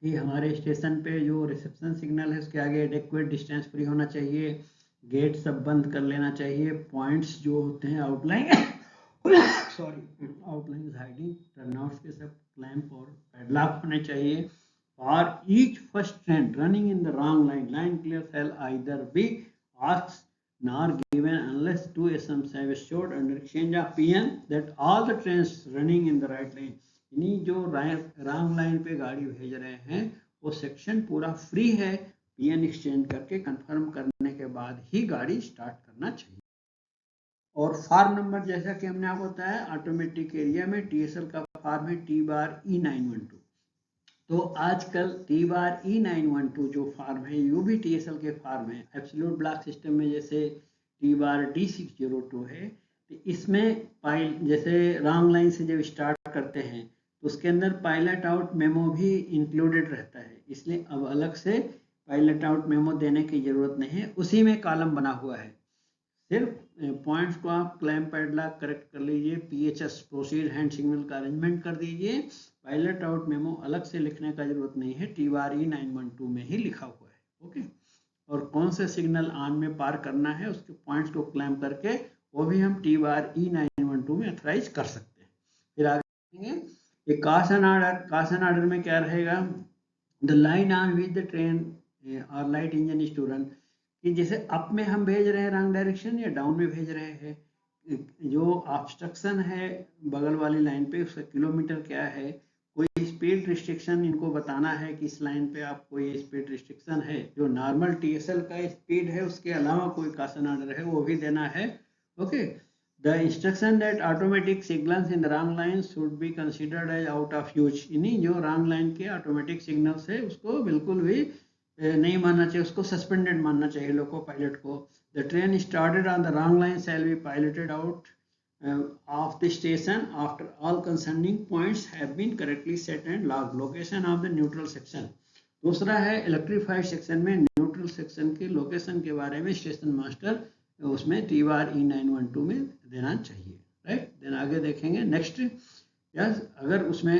कि हमारे स्टेशन पे जो रिसेप्शन सिग्नल है उसके आगे एडेक्वेट डिस्टेंस फ्री होना चाहिए, गेट सब बंद कर लेना चाहिए, पॉइंट्स जो होते हैं आउटलाइन आउटलाइन हाइडिंग टर्नआउट्स के सब क्लैंप और पैडलॉक होने चाहिए। For each first train running in the wrong line, line clear shall either be asked nor given unless two SMs have assured under exchange of PN that all the trains running in the right line, यानी जो wrong line पे गाड़ी भेज रहे हैं वो section पूरा free है, पीएन एक्सचेंज करके कंफर्म करने के बाद ही गाड़ी स्टार्ट करना चाहिए। और फार्म नंबर जैसा कि हमने आपको बताया, ऑटोमेटिक एरिया में टीएसएल का फार्म है T/E912। तो आजकल T/E912 जो फार्म है ये भी टीएसएल के फार्म है। एब्सोल्यूट ब्लॉक सिस्टम में जैसे T/D602 है, तो इसमें जैसे रॉन्ग लाइन से जब स्टार्ट करते हैं तो उसके अंदर पायलट आउट मेमो भी इंक्लूडेड रहता है, इसलिए अब अलग से पायलट आउट मेमो देने की जरूरत नहीं है, उसी में कॉलम बना हुआ है। सिर्फ पॉइंट्स को आप क्लैंप पैडलॉक करेक्ट कर लीजिए, पीएचएस प्रोसीड हैंड सिग्नल का अरेंजमेंट कर दीजिए, पायलट आउट मेमो अलग से लिखने का जरूरत नहीं है, T/E912 में ही लिखा हुआ है। ओके, और कौन से सिग्नल ऑन में पार करना है उसके पॉइंट्स को क्लैंप करके वो भी हम T/E912 में अथराइज कर सकते हैं। फिर आगे देखेंगे कॉशन ऑर्डर। कॉशन ऑर्डर में क्या रहेगा, the line on which the train or light engine is to run, कि जैसे अप में हम भेज रहे हैं रॉन्ग डायरेक्शन या डाउन में भेज रहे हैं, जो ऑब्स्ट्रक्शन है बगल वाली लाइन पे उसका किलोमीटर क्या है, कोई स्पीड रिस्ट्रिक्शन इनको बताना है कि इस लाइन पे आपको ये स्पीड रिस्ट्रिक्शन है, जो नॉर्मल टीएसएल का स्पीड है उसके अलावा कोई कॉशन ऑर्डर है वो भी देना है, Okay, the instruction that automatic signals in the wrong line should be considered as out of use. यानी जो wrong line के automatic signals है उसको बिल्कुल भी नहीं मानना चाहिए, उसको suspended मानना चाहिए लोको पायलट को. The train started on the wrong line shall be piloted out of the station after all concerning points have been correctly set and logged. Location of the neutral section. दूसरा है electrified section में neutral section के location के बारे में station master उसमें TRE912 में देना चाहिए. राइट, देन आगे देखेंगे नेक्स्ट. यस, अगर उसमें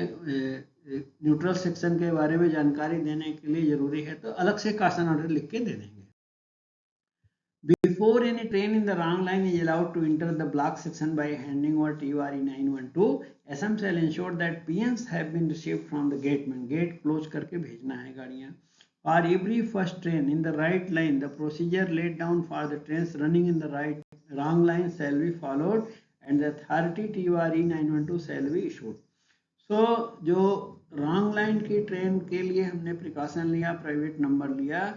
न्यूट्रल सेक्शन के बारे में जानकारी देने के लिए जरूरी है तो अलग से कासन ऑर्डर लिख के दे देंगे. Before any train in the wrong line is allowed to enter the block section by handing over TRE912, SM shall ensure that PNs have been received from the gateman. Gate close करके भेजना है गाड़ियाँ. For every first train in the right line, the procedure laid down for the trains running in the wrong line shall be followed, and the authority TRE912 shall be issued. So जो wrong line की train के लिए हमने precaution लिया, private number लिया,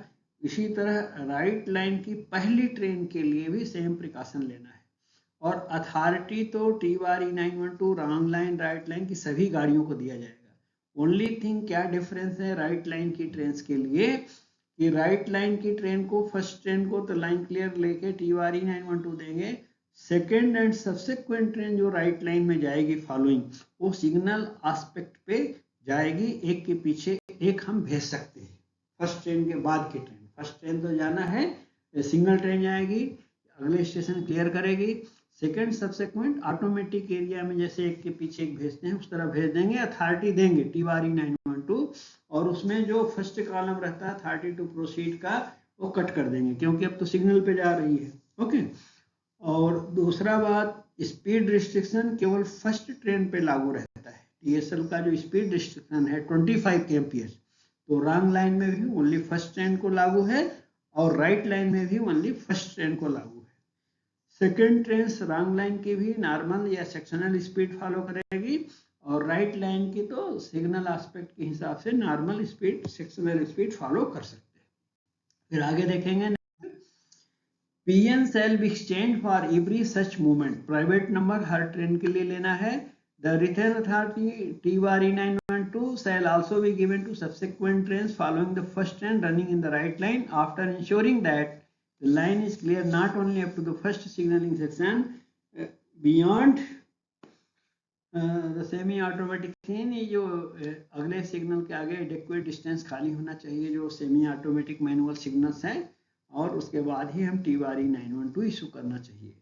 इसी तरह right line की पहली ट्रेन के लिए भी सेम प्रिकॉशन लेना है. और अथॉरिटी तो TRE912 wrong line right line की सभी गाड़ियों को दिया जाएगा. ओनली थिंग क्या डिफरेंस है राइट लाइन की ट्रेन के लिए कि राइट लाइन की ट्रेन को फर्स्ट ट्रेन को तो लाइन क्लियर लेके TRE912 देंगे. सेकेंड एंड सब्सिक्वेंट ट्रेन जो राइट लाइन में जाएगी फॉलोइंग, वो सिग्नल एस्पेक्ट पे जाएगी, एक के पीछे एक हम भेज सकते हैं. फर्स्ट ट्रेन के बाद की ट्रेन, फर्स्ट ट्रेन तो जाना है, सिंगल ट्रेन जाएगी, अगले स्टेशन क्लियर करेगी. सेकंड सब्सिक्वेंट ऑटोमेटिक एरिया में जैसे एक के पीछे एक भेजते हैं उस तरह भेज देंगे, अथॉरिटी देंगे TRE912, और उसमें जो फर्स्ट कॉलम रहता है अथॉरिटी टू प्रोसीड का वो कट कर देंगे क्योंकि अब तो सिग्नल पे जा रही है. ओके, और दूसरा बात, स्पीड रिस्ट्रिक्शन केवल फर्स्ट ट्रेन पे लागू रहता है. TSL का जो स्पीड रिस्ट्रिक्शन है 25 kmph, तो रॉन्ग लाइन में भी ओनली फर्स्ट ट्रेन को लागू है और राइट लाइन में भी ओनली फर्स्ट ट्रेन को लागू है. सेकेंड ट्रेन रॉन्ग लाइन की भी नॉर्मल या सेक्शनल स्पीड फॉलो करेगी और राइट लाइन की तो सिग्नल एस्पेक्ट के हिसाब से normal speed, sectional speed follow कर सकते हैं. फिर आगे देखेंगे, PN shall be exchanged for every such movement. Private number her train के लिए लेना है. The return authority TRE912 shall also be given to subsequent trains following the first train running in the right line after ensuring that the line is clear not only up to the first signaling section beyond the semi-automatic train. ये जो अगले signal के आगे adequate distance खाली होना चाहिए जो semi-automatic manual signals है, और उसके बाद ही हम TRE912 इशू करना चाहिए.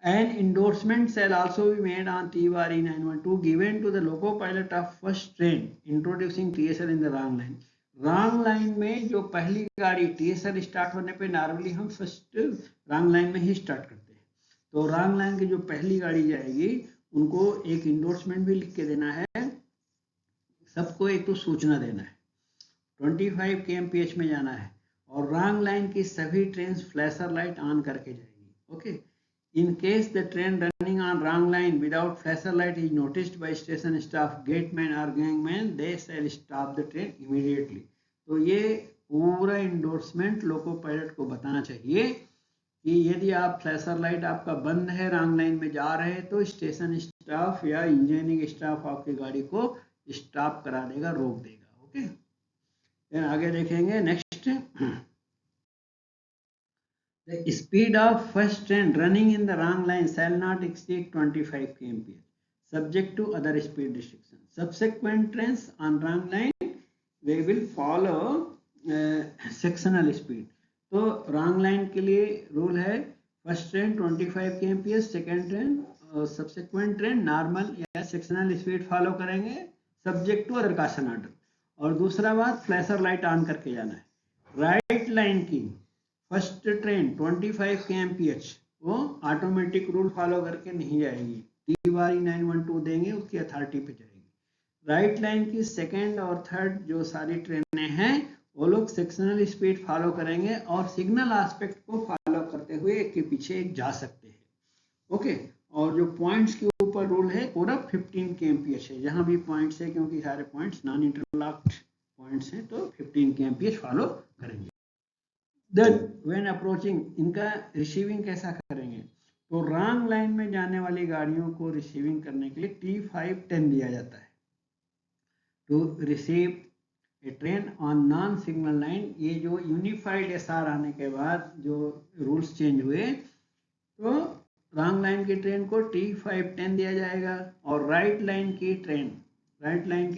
An endorsement shall also be made on TRE912 given to the loco pilot of first train introducing TSL in the wrong line. Wrong line में जो पहली गाड़ी TSL स्टार्ट होने पे नॉर्मली हम फर्स्ट रॉन्ग लाइन में ही स्टार्ट करते हैं, तो रॉन्ग लाइन की जो पहली गाड़ी जाएगी उनको एक इंडोर्समेंट भी लिख के देना है, सबको एक तो सूचना देना है. 25 kmph में जाना है और रॉन्ग लाइन की सभी ट्रेन फ्लैशर लाइट ऑन करके जाएगी. Okay, In case the train running on wrong line without flasher light is noticed by station staff, gateman or gangman, they shall stop the train immediately. तो ये पूरा endorsement loco pilot को बताना चाहिए कि यदि आप फ्लैशर लाइट आपका बंद है, रॉन्ग लाइन में जा रहे हैं, तो स्टेशन स्टाफ या इंजीनियरिंग स्टाफ आपकी गाड़ी को स्टॉप करा देगा, रोक देगा. ओके, आगे देखेंगे next. The speed of first train running in the wrong line shall not exceed 25 kmph, subject to other speed restrictions. Subsequent trains on wrong line they will follow sectional speed. तो wrong line के लिए rule है first train 25 kmph, second train subsequent train normal या sectional speed follow करेंगे subject to other caution order. और दूसरा बात, flasher light on करके जाना है. राइट लाइन की फर्स्ट ट्रेन 25 kmph वो ऑटोमेटिक रूल फॉलो करके नहीं जाएगी, TRE912 देंगे, उसकी अथॉरिटी पे जाएगी. राइट लाइन की सेकेंड और थर्ड जो सारी ट्रेनें हैं वो लोग सेक्शनल स्पीड फॉलो करेंगे और सिग्नल एस्पेक्ट को फॉलो करते हुए एक के पीछे एक जा सकते हैं. ओके, और जो पॉइंट्स के ऊपर रूल है पूरा 15 kmph है, जहां भी पॉइंट्स है क्योंकि सारे पॉइंट्स नॉन इंटरलॉक्ड पॉइंट्स हैं तो 15 kmph फॉलो करेंगे. Then when approaching, इनका रिसीविंग कैसा करेंगे, तो रॉन्ग लाइन में जाने वाली गाड़ियों को रिसीविंग करने के लिए T510 दिया जाता है। To receive a train on non signal line, ये जो यूनिफाइड एसआर आने के बाद जो रूल्स चेंज हुए, तो रॉन्ग लाइन की ट्रेन को T510 दिया जाएगा और राइट लाइन की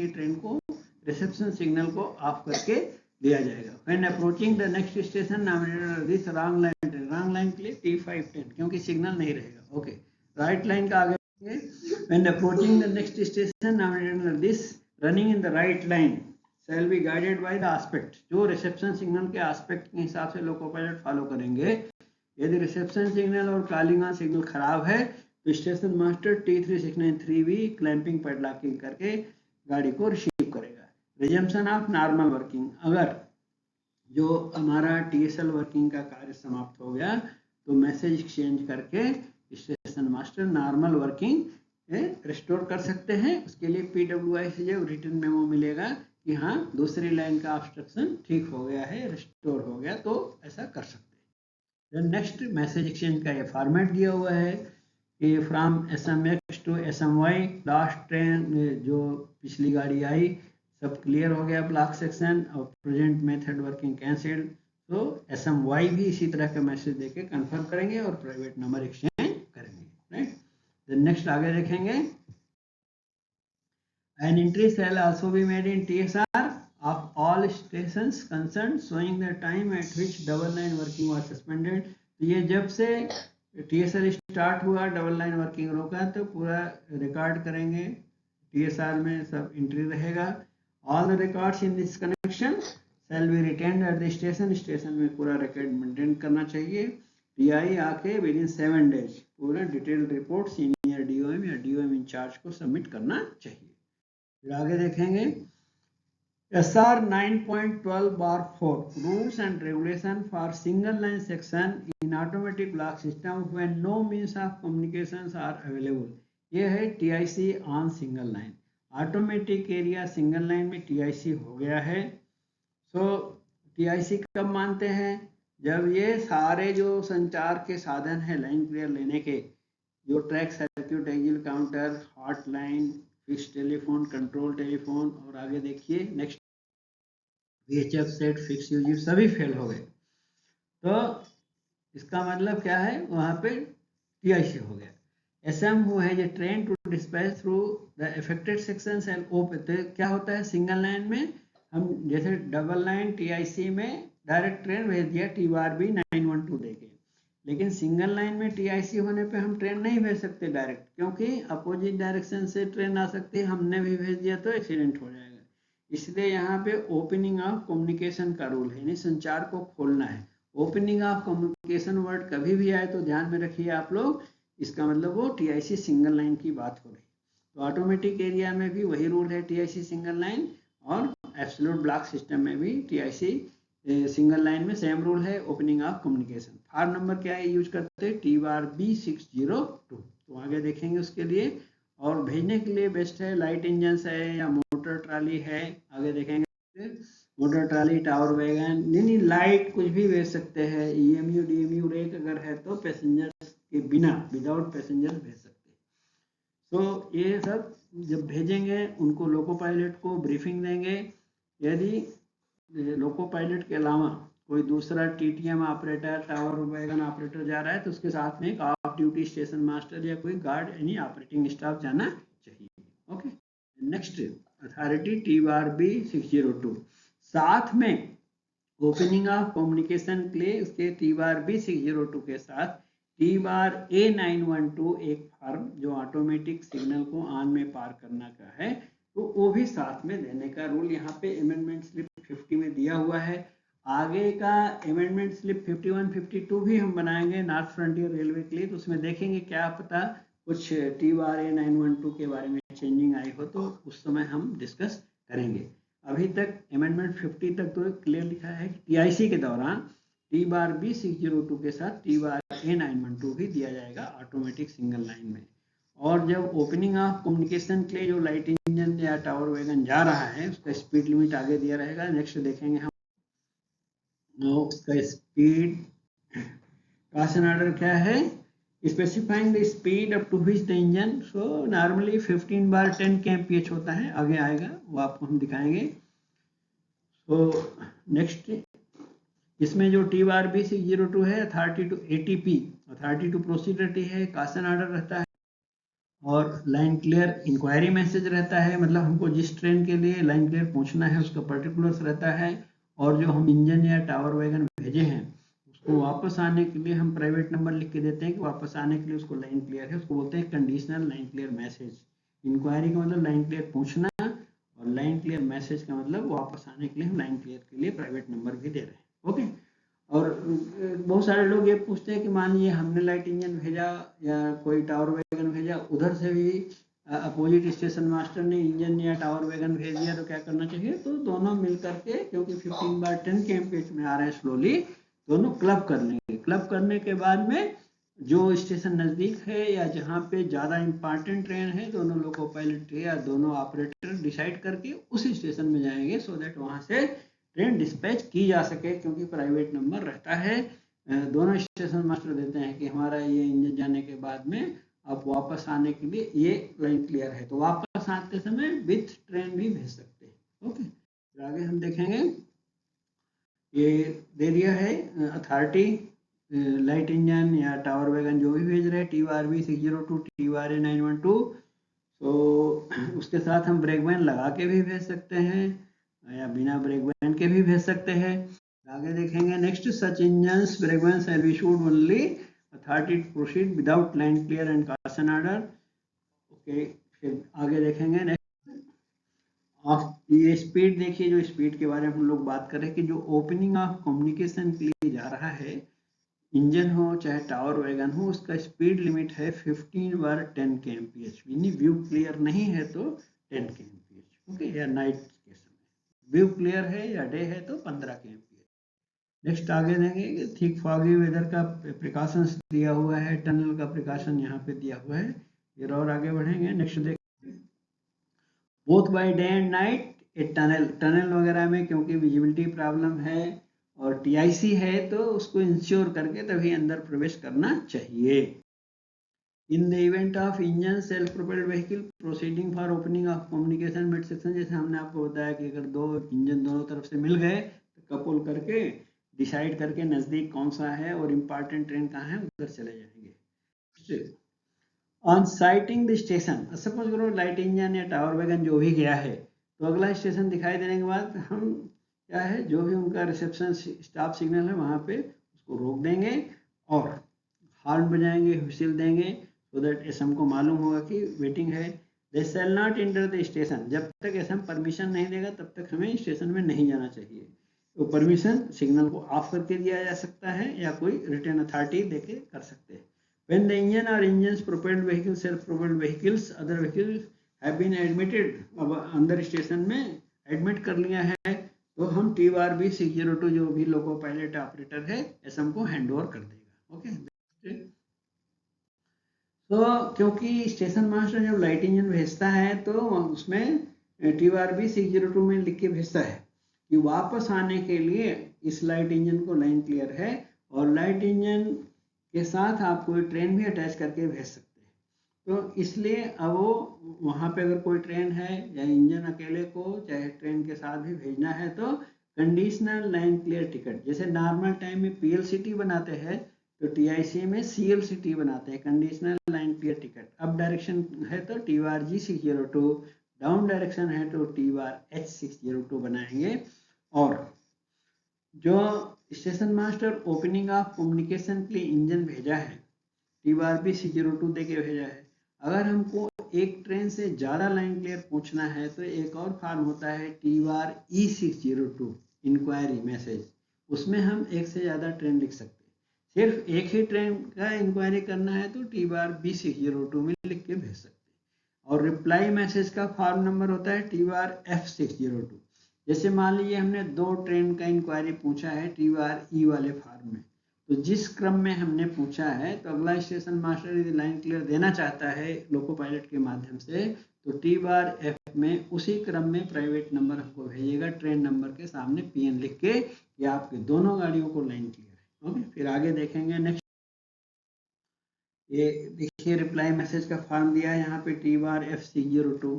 ट्रेन को रिसेप्शन सिग्नल को ऑफ करके दिया जाएगा। When approaching the next station nominated this wrong line के लिए T510, क्योंकि सिग्नल नहीं रहेगा। ओके, राइट लाइन का आगे when approaching the next station nominated this running in the right line shall be guided by the aspect, जो reception signal के aspect के हिसाब से लोको पायलट फॉलो करेंगे। यदि रिसेप्शन सिग्नल और कॉलिंग ऑन सिग्नल खराब है तो स्टेशन मास्टर T3693B क्लैंपिंग पैडलॉकिंग करके गाड़ी को रिसीव करेगा। रिजम्पशन ऑफ नॉर्मल वर्किंग, अगर जो हमारा TSL वर्किंग का कार्य समाप्त हो गया तो मैसेज एक्सचेंज करके station master normal working restore कर सकते हैं। उसके लिए PWI से जो रिटर्न मेमो मिलेगा कि हाँ दूसरी लाइन का ऑब्स्ट्रक्शन ठीक हो गया है, रिस्टोर हो गया, तो ऐसा कर सकते हैं। नेक्स्ट मैसेज एक्सचेंज का ये फॉर्मेट दिया हुआ है कि from SMX to SMY, last train जो पिछली गाड़ी आई सब क्लियर हो गया ब्लॉक सेक्शन और प्रेजेंट मेथड वर्किंग कैंसिल, तो SMY भी इसी तरह का मैसेज देके कंफर्म करेंगे और प्राइवेट नंबर एक्सचेंज करेंगे, राइट। देन नेक्स्ट आगे देखेंगे, an entry shell also be made in TSR of all stations concerned showing the time at which double line working was suspended। तो ये जब से TSR स्टार्ट हुआ डबल लाइन वर्किंग रोका तो पूरा रिकॉर्ड करेंगे, TSR में सब एंट्री रहेगा। All the records in this connection shall be retained eight the station में पूरा रिकॉर्ड मेंटेन करना चाहिए। TI आके विद इन 7 days पूरा डिटेल्ड रिपोर्ट सीनियर DOM या DOM इंचार्ज को सबमिट करना चाहिए। फिर आगे देखेंगे SR 9.12/4 rules and regulation for single line section in automatic block system when no means of communications are available। ये है TIC on single line। Automatic area single line में TIC हो गया है। सो TIC कब मानते हैं? जब ये सारे जो संचार के साधन है लाइन क्लियर लेने के, जो track circuit angle counter hot line fix telephone control telephone और आगे देखिए next VHF set fix UG सभी फेल हो गए। तो इसका मतलब क्या है, वहाँ पे TIC हो गया। SM वो है जो train to dispatch through the affected section and open. तो क्या होता है सिंगल लाइन में हम जैसे डबल लाइन TIC में डायरेक्ट ट्रेन भेज दिया TBRB 912 देके, लेकिन सिंगल लाइन में TIC होने पे हम ट्रेन नहीं भेज सकते डायरेक्ट, क्योंकि अपोजिट डायरेक्शन से ट्रेन आ सकती है, हमने भी भेज दिया तो एक्सीडेंट हो जाएगा। इसलिए यहाँ पे ओपनिंग ऑफ कम्युनिकेशन का रूल है, यानी संचार को खोलना है। ओपनिंग ऑफ कम्युनिकेशन वर्ड कभी भी आए तो ध्यान में रखिए आप लोग, इसका मतलब वो TIC सिंगल लाइन की बात हो रही है। तो ऑटोमेटिक एरिया में भी वही रूल है TIC सिंगल लाइन, और एब्सोल्यूट ब्लॉक सिस्टम में भी TIC सिंगल लाइन में सेम रूल है opening of communication. Far number क्या है यूज करते हैं TBRB 602। तो आगे देखेंगे उसके लिए, और भेजने के लिए बेस्ट है लाइट इंजन है या मोटर ट्राली है। आगे देखेंगे मोटर ट्राली टावर वैगन, नहीं लाइट कुछ भी भेज सकते हैं। EMU DMU रेक अगर है तो पैसेंजर्स के बिना विदाउट पैसेंजर भेज सकते हैं। तो ये सब जब भेजेंगे उनको लोको पायलट को ब्रीफिंग देंगे। यदि लोको पायलट के अलावा कोई दूसरा TTM operator tower wagon operator जा रहा है तो उसके साथ में एक ऑफ ड्यूटी स्टेशन मास्टर या कोई गार्ड यानी ऑपरेटिंग स्टाफ जाना चाहिए। Okay, next authority TBRB 602। साथ में ओपनिंग ऑफ कम्युनिकेशन के लिए उसके TBRB 602 के साथ TBRA 912 एक फॉर्म जो ऑटोमेटिक सिग्नल को ऑन में पार करना का है, तो वो भी साथ में देने का रूल यहाँ पे अमेंडमेंट स्लिप 50 में दिया हुआ है। आगे का अमेंडमेंट स्लिप 51 52 भी हम बनाएंगे नॉर्थ फ्रंटियर रेलवे के लिए, तो उसमें देखेंगे क्या पता कुछ TBRA 912 के बारे में चेंजिंग आई हो तो उस समय हम डिस्कस करेंगे। अभी तक अमेंडमेंट 50 तक तो क्लियर लिखा है कि TIC के दौरान TBRB 602 के साथ TBRA 912 भी दिया जाएगा ऑटोमेटिक सिंगल लाइन में। और जब ओपनिंग ऑफ कम्युनिकेशन के लिए जो लाइट इंजन या टावर वैगन जा रहा है उसका स्पीड लिमिट आगे दिया रहेगा। नेक्स्ट देखेंगे हम उसका स्पीड। कॉशन ऑर्डर क्या है specifying the speed up to which the engine, so normally 15/10 kmph होता है, आगे आएगा वो आपको हम दिखाएंगे। तो नेक्स्ट इसमें जो TRB602 है authority to ATP, authority to proceed है, कासन ऑर्डर रहता है और लाइन क्लियर इंक्वायरी मैसेज रहता है, मतलब हमको जिस ट्रेन के लिए लाइन क्लियर पूछना है उसका पर्टिकुलर्स रहता है, और जो हम इंजन या टावर वैगन भेजे हैं उसको वापस आने के लिए हम प्राइवेट नंबर लिख के देते हैं कि वापस आने के लिए उसको लाइन क्लियर है, उसको बोलते हैं conditional line clear message. Enquiry का मतलब लाइन क्लियर पूछना और लाइन क्लियर मैसेज का मतलब वापस आने के लिए हम लाइन क्लियर के लिए प्राइवेट नंबर भी दे रहे हैं। ओके, और बहुत सारे लोग ये पूछते हैं कि मान लीजिए हमने लाइट इंजन भेजा या कोई टावर वैगन भेजा, उधर से भी अपोजिट स्टेशन मास्टर ने इंजन या टावर वैगन भेज दिया तो क्या करना चाहिए? तो दोनों मिल करके, क्योंकि 15/10 kmph में आ रहे हैं स्लोली, दोनों क्लब कर लेंगे। क्लब करने के बाद में जो स्टेशन नज़दीक है या जहाँ पे ज़्यादा इंपॉर्टेंट ट्रेन है, दोनों लोको पायलट या दोनों ऑपरेटर डिसाइड करके उस स्टेशन में जाएंगे, सो दैट वहाँ से ट्रेन डिस्पैच की जा सके, क्योंकि प्राइवेट नंबर रहता है। दोनों स्टेशन मास्टर देते हैं कि हमारा ये इंजन जाने के बाद में आप वापस आने के लिए ये लाइन क्लियर है, तो वापस आते समय विथ ट्रेन भी भेज सकते हैं। ओके, फिर आगे हम देखेंगे, ये दे दिया है अथॉरिटी लाइट इंजन या टावर वैगन जो भी भेज रहे हैं, TRB602 TRA912, तो उसके साथ हम ब्रेक बैन लगा के भी भेज सकते हैं या बिना ब्रेक बैन के भी भेज सकते हैं। आगे देखेंगे next, such engines brake van shall be issued only authority to proceed without line clear and caution order. Okay, फिर आगे देखेंगे नेक्स्ट ऑफ ये स्पीड, देखिए जो स्पीड के बारे में हम लोग बात कर रहे हैं कि जो ओपनिंग ऑफ कम्युनिकेशन के लिए जा रहा है, इंजन हो चाहे टावर वैगन हो, उसका स्पीड लिमिट है 15/10 kmph, यानी व्यू क्लियर नहीं है तो 10 kmph। ओके, या नाइट के समय व्यू क्लियर है या डे है तो 15 kmph। नेक्स्ट आगे देखेंगे थिक फॉगी वेदर का प्रिकॉशंस दिया हुआ है, टनल का प्रिकॉशन यहाँ पे दिया हुआ है। फिर और आगे बढ़ेंगे, नेक्स्ट देखेंगे both by day and night a tunnel वगैरह में क्योंकि विजिबिलिटी प्रॉब्लम है और TIC है, तो उसको इंश्योर करके तभी अंदर प्रवेश करना चाहिए। इन the event of engine self propelled vehicle proceeding for opening of communication mid section, जैसे हमने आपको बताया कि अगर दो इंजन दोनों तरफ से मिल गए तो कपल करके डिसाइड करके नज़दीक कौन सा है और इम्पॉर्टेंट ट्रेन कहाँ है उधर चले जाएंगे। On sighting the station, suppose करो लाइट इंजन या टावर वैगन जो भी गया है, तो अगला स्टेशन दिखाई देने के बाद हम क्या है, जो भी उनका रिसेप्शन स्टाफ सिग्नल है वहाँ पे उसको रोक देंगे और हॉर्न बजाएंगे, व्हिसिल देंगे, सो दैट एसएम को मालूम होगा कि वेटिंग है। They shall not enter the station, जब तक एसएम परमिशन नहीं देगा तब तक हमें स्टेशन में नहीं जाना चाहिए। तो परमिशन सिग्नल को ऑफ करके दिया जा सकता है या कोई रिटर्न अथॉरिटी देके कर सकते हैं। When the engine or engines propelled vehicles, self-propelled vehicles, other vehicles have been admitted, अब अंदर स्टेशन में एडमिट कर लिया है, तो हम TRB602 जो भी लोको पायलट ऑपरेटर है एसएम को हैंड ओवर कर देगा। ओके, तो क्योंकि स्टेशन मास्टर जब लाइट इंजन भेजता है तो उसमें TRB602 में लिख के भेजता है कि वापस आने के लिए इस लाइट इंजन को लाइन क्लियर है, और लाइट इंजन के साथ आप कोई ट्रेन भी अटैच करके भेज सकते हैं। तो इसलिए अब वो वहाँ पे अगर कोई ट्रेन है या इंजन अकेले को चाहे ट्रेन के साथ भी भेजना है तो कंडीशनल लाइन क्लियर टिकट, जैसे नॉर्मल टाइम में PLCT बनाते हैं तो TIC में CLCT बनाते हैं, conditional line clear ticket. Up direction है तो TRG602, डाउन डायरेक्शन है तो TRH602 बनाएंगे। और जो station master opening of communication के लिए इंजन भेजा है TRB602 दे के भेजा है, अगर हमको एक ट्रेन से ज़्यादा लाइन क्लियर पूछना है तो एक और फॉर्म होता है TRE602 इंक्वायरी मैसेज, उसमें हम एक से ज़्यादा ट्रेन लिख सकते हैं। सिर्फ एक ही ट्रेन का इंक्वायरी करना है तो TRB602 में लिख के भेज सकते हैं। और रिप्लाई मैसेज का फॉर्म नंबर होता है TRF602। जैसे मान लीजिए हमने दो ट्रेन का इंक्वायरी पूछा है TRE वाले फॉर्म में, तो जिस क्रम में हमने पूछा है तो अगला स्टेशन मास्टर यदि लाइन क्लियर देना चाहता है लोको पायलट के माध्यम से तो TRF में उसी क्रम में प्राइवेट नंबर हमको भेजेगा, ट्रेन नंबर के सामने PN लिख के कि आपके दोनों गाड़ियों को लाइन क्लियर है। ओके, फिर आगे देखेंगे नेक्स्ट, ये देखिए रिप्लाई मैसेज का फॉर्म दिया है यहाँ पे T_F_C02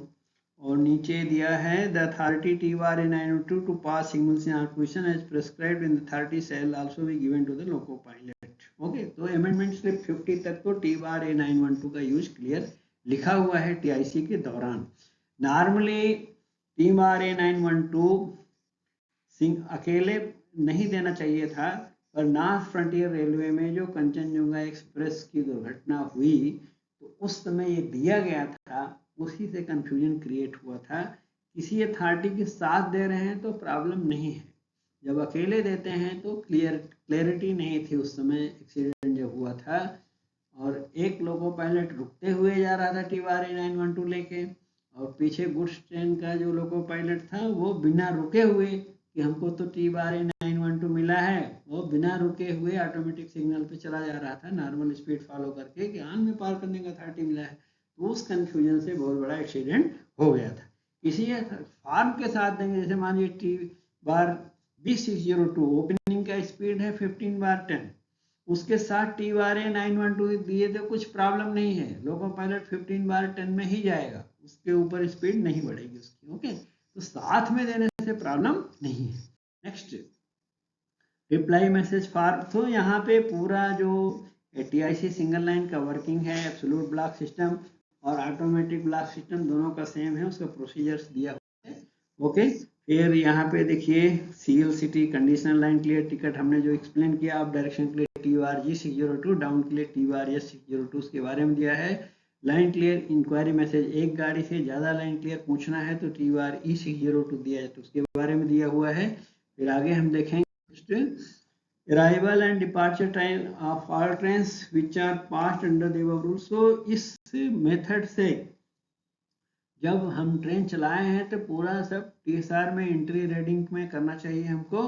और नीचे दिया है the authority T_A912 to pass signals in question as prescribed in the authority shall also be given to the loco pilot. Okay, तो अमेंडमेंट स्लिप 50 तक तो T_A912 का यूज क्लियर लिखा हुआ है TIC के दौरान। नॉर्मली T_A912 अकेले नहीं देना चाहिए था, पर नॉर्थ फ्रंटियर रेलवे में जो कंचनजंगा एक्सप्रेस की दुर्घटना हुई तो उस समय ये दिया गया था, उसी से कंफ्यूजन क्रिएट हुआ था। किसी अथॉरिटी के साथ दे रहे हैं तो प्रॉब्लम नहीं है, जब अकेले देते हैं तो क्लियरिटी नहीं थी उस समय एक्सीडेंट जब हुआ था। और एक लोको पायलट रुकते हुए जा रहा था T_A912 लेके, और पीछे गुड्स ट्रेन का जो लोको पायलट था वो बिना रुके हुए कि हमको तो T_A912 मिला है, वो बिना रुके हुए ऑटोमेटिक सिग्नल पे चला जा रहा था नॉर्मल स्पीड फॉलो करके कि ऑन में पार करने का अथॉरिटी मिला है। तो उस कंफ्यूजन से बहुत बड़ा एक्सीडेंट हो गया था। इसी फॉर्म के साथ देंगे, जैसे मान लीजिए T_B602 ओपनिंग का स्पीड है 15/10, उसके साथ T_A912 दिए तो कुछ प्रॉब्लम नहीं है, लोको पायलट 15/10 में ही जाएगा, उसके ऊपर स्पीड नहीं बढ़ेगी उसकी। ओके, तो साथ में देने से प्रॉब्लम नहीं है। नेक्स्ट रिप्लाई मैसेज फॉर्म, तो यहाँ पे पूरा जो TIC सिंगल लाइन का वर्किंग है, एब्सोल्यूट ब्लॉक सिस्टम और ऑटोमेटिक ब्लॉक सिस्टम दोनों का सेम है, उसका प्रोसीजर्स दिया हुआ है। ओके, फिर यहाँ पे देखिए CLCT conditional line clear ticket हमने जो एक्सप्लेन किया, अब डायरेक्शन के लिए TRG602, डाउन के लिए TRS602 उसके बारे में दिया है। लाइन क्लियर इंक्वायरी मैसेज, एक गाड़ी से ज़्यादा लाइन क्लियर पूछना है तो TRE602 दिया है, तो उसके बारे में दिया हुआ है। फिर आगे हम देखेंगे arrival and departure time of all trains which are passed under the above rules. तो इस मेथड से जब हम ट्रेन चलाए हैं तो पूरा सब TSR में एंट्री रीडिंग में करना चाहिए हमको।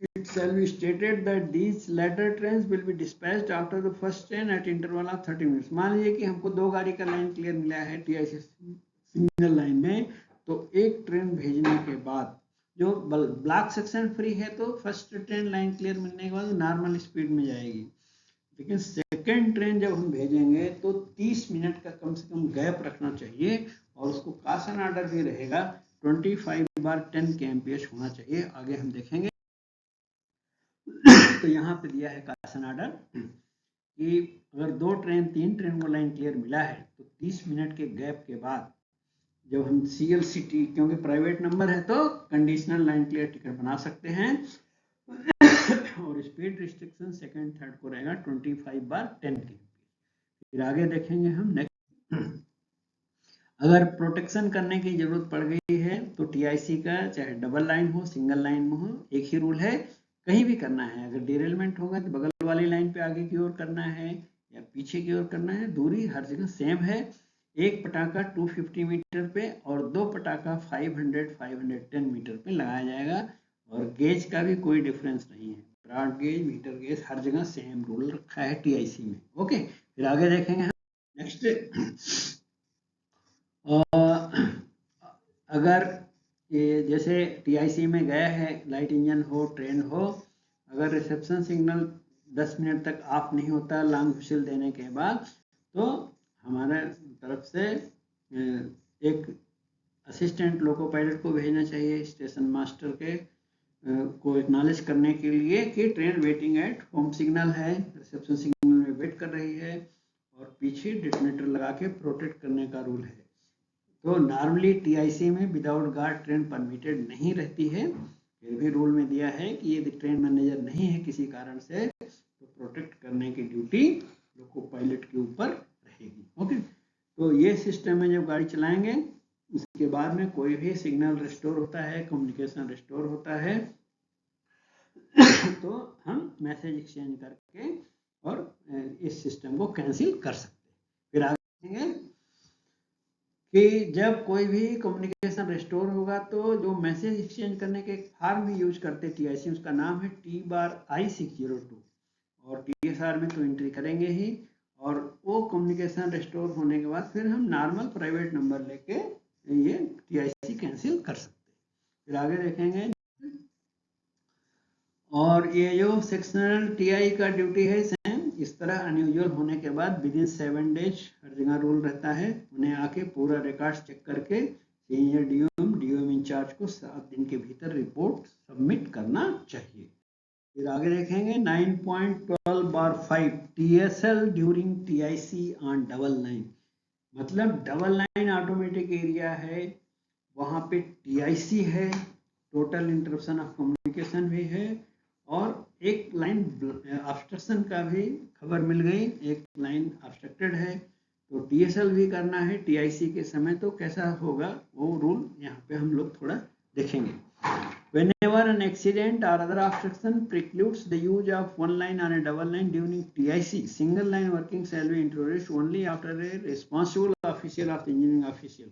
It shall be stated that these latter trains will be dispatched after the first train at interval of 30 minutes। मान लीजिए कि हमको 2 गाड़ी का लाइन क्लियर मिला है TIC सिंगल लाइन में, तो एक ट्रेन भेजने के बाद जो ब्लॉक सेक्शन फ्री है तो फर्स्ट ट्रेन लाइन क्लियर मिलने के बाद नॉर्मल स्पीड में जाएगी, लेकिन सेकेंड ट्रेन जब हम भेजेंगे तो 30 मिनट का कम से कम गैप रखना चाहिए और उसको कासन ऑर्डर भी रहेगा 25/10 kmph होना चाहिए। आगे हम देखेंगे तो यहाँ पे दिया है कासन ऑर्डर कि अगर 2 ट्रेन 3 ट्रेन को लाइन क्लियर मिला है तो 30 मिनट के गैप के बाद जब हम CLCT, क्योंकि प्राइवेट नंबर है तो कंडीशनल लाइन क्लियर टिकट बना सकते हैं और स्पीड रिस्ट्रिक्शन सेकंड थर्ड को रहेगा 25/10 की। फिर आगे देखेंगे हम नेक्स्ट, अगर प्रोटेक्शन करने की जरूरत पड़ गई है तो TIC का चाहे डबल लाइन हो सिंगल लाइन में हो, एक ही रूल है, कहीं भी करना है। अगर डिरेलमेंट होगा तो बगल वाली लाइन पे आगे की ओर करना है या पीछे की ओर करना है, दूरी हर जगह सेम है। एक पटाखा 250 मीटर पे और 2 पटाखा 510 मीटर पे लगाया जाएगा और गेज का भी कोई डिफरेंस नहीं है, ब्रॉड गेज मीटर गेज हर जगह सेम रूल रखा है TIC में। ओके, फिर आगे देखेंगे हम नेक्स्ट। अगर ये जैसे TIC में गया है, लाइट इंजन हो ट्रेन हो, अगर रिसेप्शन सिग्नल 10 मिनट तक ऑफ नहीं होता लॉन्ग व्हिसल देने के बाद, तो हमारे तरफ से एक असिस्टेंट लोको पायलट को भेजना चाहिए स्टेशन मास्टर के को एक्नॉलेज करने के लिए कि train waiting at home signal है, रिसेप्शन सिग्नल में वेट कर रही है, और पीछे डिटोनेटर लगा के प्रोटेक्ट करने का रूल है। तो नॉर्मली TIC में विदाउट गार्ड ट्रेन परमिटेड नहीं रहती है, फिर भी रूल में दिया है कि यदि ट्रेन मैनेजर नहीं है किसी कारण से तो प्रोटेक्ट करने की ड्यूटी लोको पायलट के ऊपर रहेगी। ओके, तो ये सिस्टम है जब गाड़ी चलाएंगे उसके बाद में कोई भी सिग्नल रिस्टोर होता है, कम्युनिकेशन रिस्टोर होता है तो हम मैसेज एक्सचेंज करके और इस सिस्टम को कैंसिल कर सकते हैं। फिर आगे देखेंगे कि जब कोई भी कम्युनिकेशन रिस्टोर होगा तो जो मैसेज एक्सचेंज करने के एक फॉर्म भी यूज करते TIC, उसका नाम है T_I602 और TSR में तो एंट्री करेंगे ही, और वो कम्युनिकेशन रिस्टोर होने के बाद फिर हम नॉर्मल प्राइवेट नंबर लेके ये TIC कैंसिल कर सकते हैं। फिर आगे देखेंगे, और ये जो सेक्शनल TI का ड्यूटी है सेम इस तरह तरह अनयूजुअल होने के बाद विद इन 7 days हर जगह रूल रहता है, उन्हें आके पूरा रिकॉर्ड चेक करके सीनियर डीओएम इंचार्ज को 7 दिन के भीतर रिपोर्ट सबमिट करना चाहिए। फिर आगे देखेंगे 9.12/5 TSL during TIC on double line. मतलब डबल लाइन ऑटोमेटिक एरिया है, वहाँ पे TIC है, टोटल इंटरप्शन ऑफ कम्युनिकेशन भी है, और एक लाइन ऑब्स्ट्रक्शन का भी खबर मिल गई, एक लाइन ऑब्स्ट्रक्टेड है, तो TSL भी करना है TIC के समय। तो कैसा होगा वो रूल यहाँ पे हम लोग थोड़ा देखेंगे। Whenever an accident or other obstruction precludes the use of one line on a double line during TIC, single line working shall be introduced only after a responsible official of the engineering official.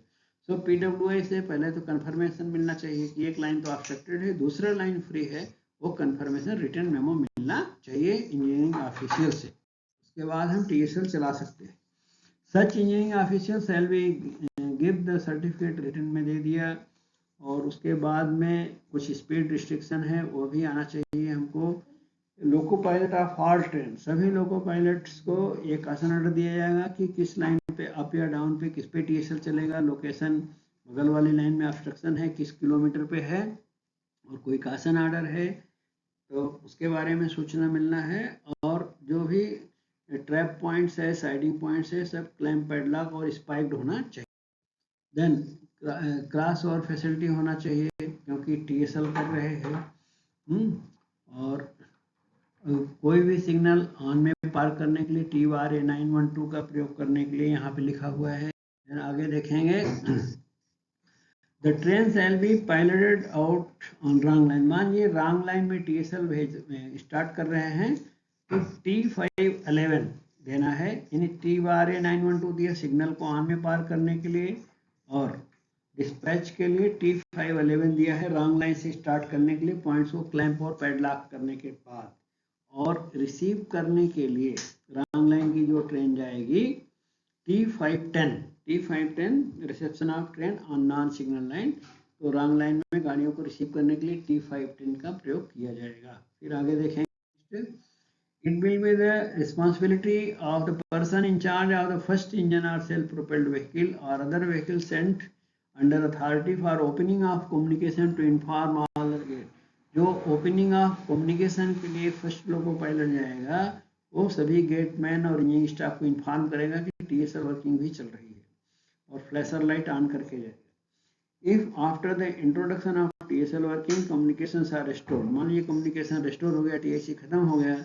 So PWI से पहले तो confirmation मिलना चाहिए कि एक line तो obstructed है, दूसरा लाइन फ्री है, वो कंफर्मेशन रिटर्न मेमो मिलना चाहिए इंजीनियरिंग ऑफिशियल से। उसके बाद हम TSL चला सकते हैं। Such engineering official shall be give the certificate, return में दे दिया। और उसके बाद में कुछ स्पीड रिस्ट्रिक्शन है, वो भी आना चाहिए हमको। Loco pilot of all train, सभी लोको पायलट्स को एक आसन ऑर्डर दिया जाएगा कि किस लाइन पे अप या डाउन पे किस पे TSL चलेगा, लोकेशन बगल वाली लाइन में ऑब्स्ट्रक्शन है, किस किलोमीटर पे है, और कोई कासन ऑर्डर है तो उसके बारे में सूचना मिलना है। और जो भी ट्रैप पॉइंट्स है, साइडिंग पॉइंट्स है, सब क्लैंप पैडलॉक और स्पाइक्ड होना चाहिए। देन क्रॉस और फैसिलिटी होना चाहिए क्योंकि TSL कर रहे हैं। और कोई भी सिग्नल ऑन में पार्क करने के लिए TRA 912 का प्रयोग करने के लिए यहाँ पे लिखा हुआ है। देन आगे देखेंगे the train shall B piloted out on wrong line. मानिए रॉन्ग लाइन में TSL स्टार्ट कर रहे हैं तो T511 देना है, यानी TRA 912 दिया सिग्नल को ऑन में पार करने के लिए, और डिस्पैच के लिए T511 दिया है रॉन्ग लाइन से स्टार्ट करने के लिए पॉइंट्स को क्लैंप और पैडलॉक करने के बाद। और रिसीव करने के लिए रॉन्ग लाइन की जो ट्रेन जाएगी T510 reception of train on non signal line, तो रॉन्ग लाइन में गाड़ियों को रिसीव करने के लिए T510 का प्रयोग किया जाएगा। फिर आगे देखेंगे It will be the responsibility of the person in charge of the first engine or self-propelled vehicle or other vehicle sent under authority for opening of communication to inform all the gate. जो opening of communication के लिए first loco pilot जाएगा वो सभी gateman और engineering staff को inform करेगा कि TSL वर्किंग भी चल रही है, और फ्लैशर लाइट ऑन करके जाएगा। If after the introduction of TSL working communications are restored, मान लीजिए कम्युनिकेशन रेस्टोर हो गया, TIC खत्म हो गया,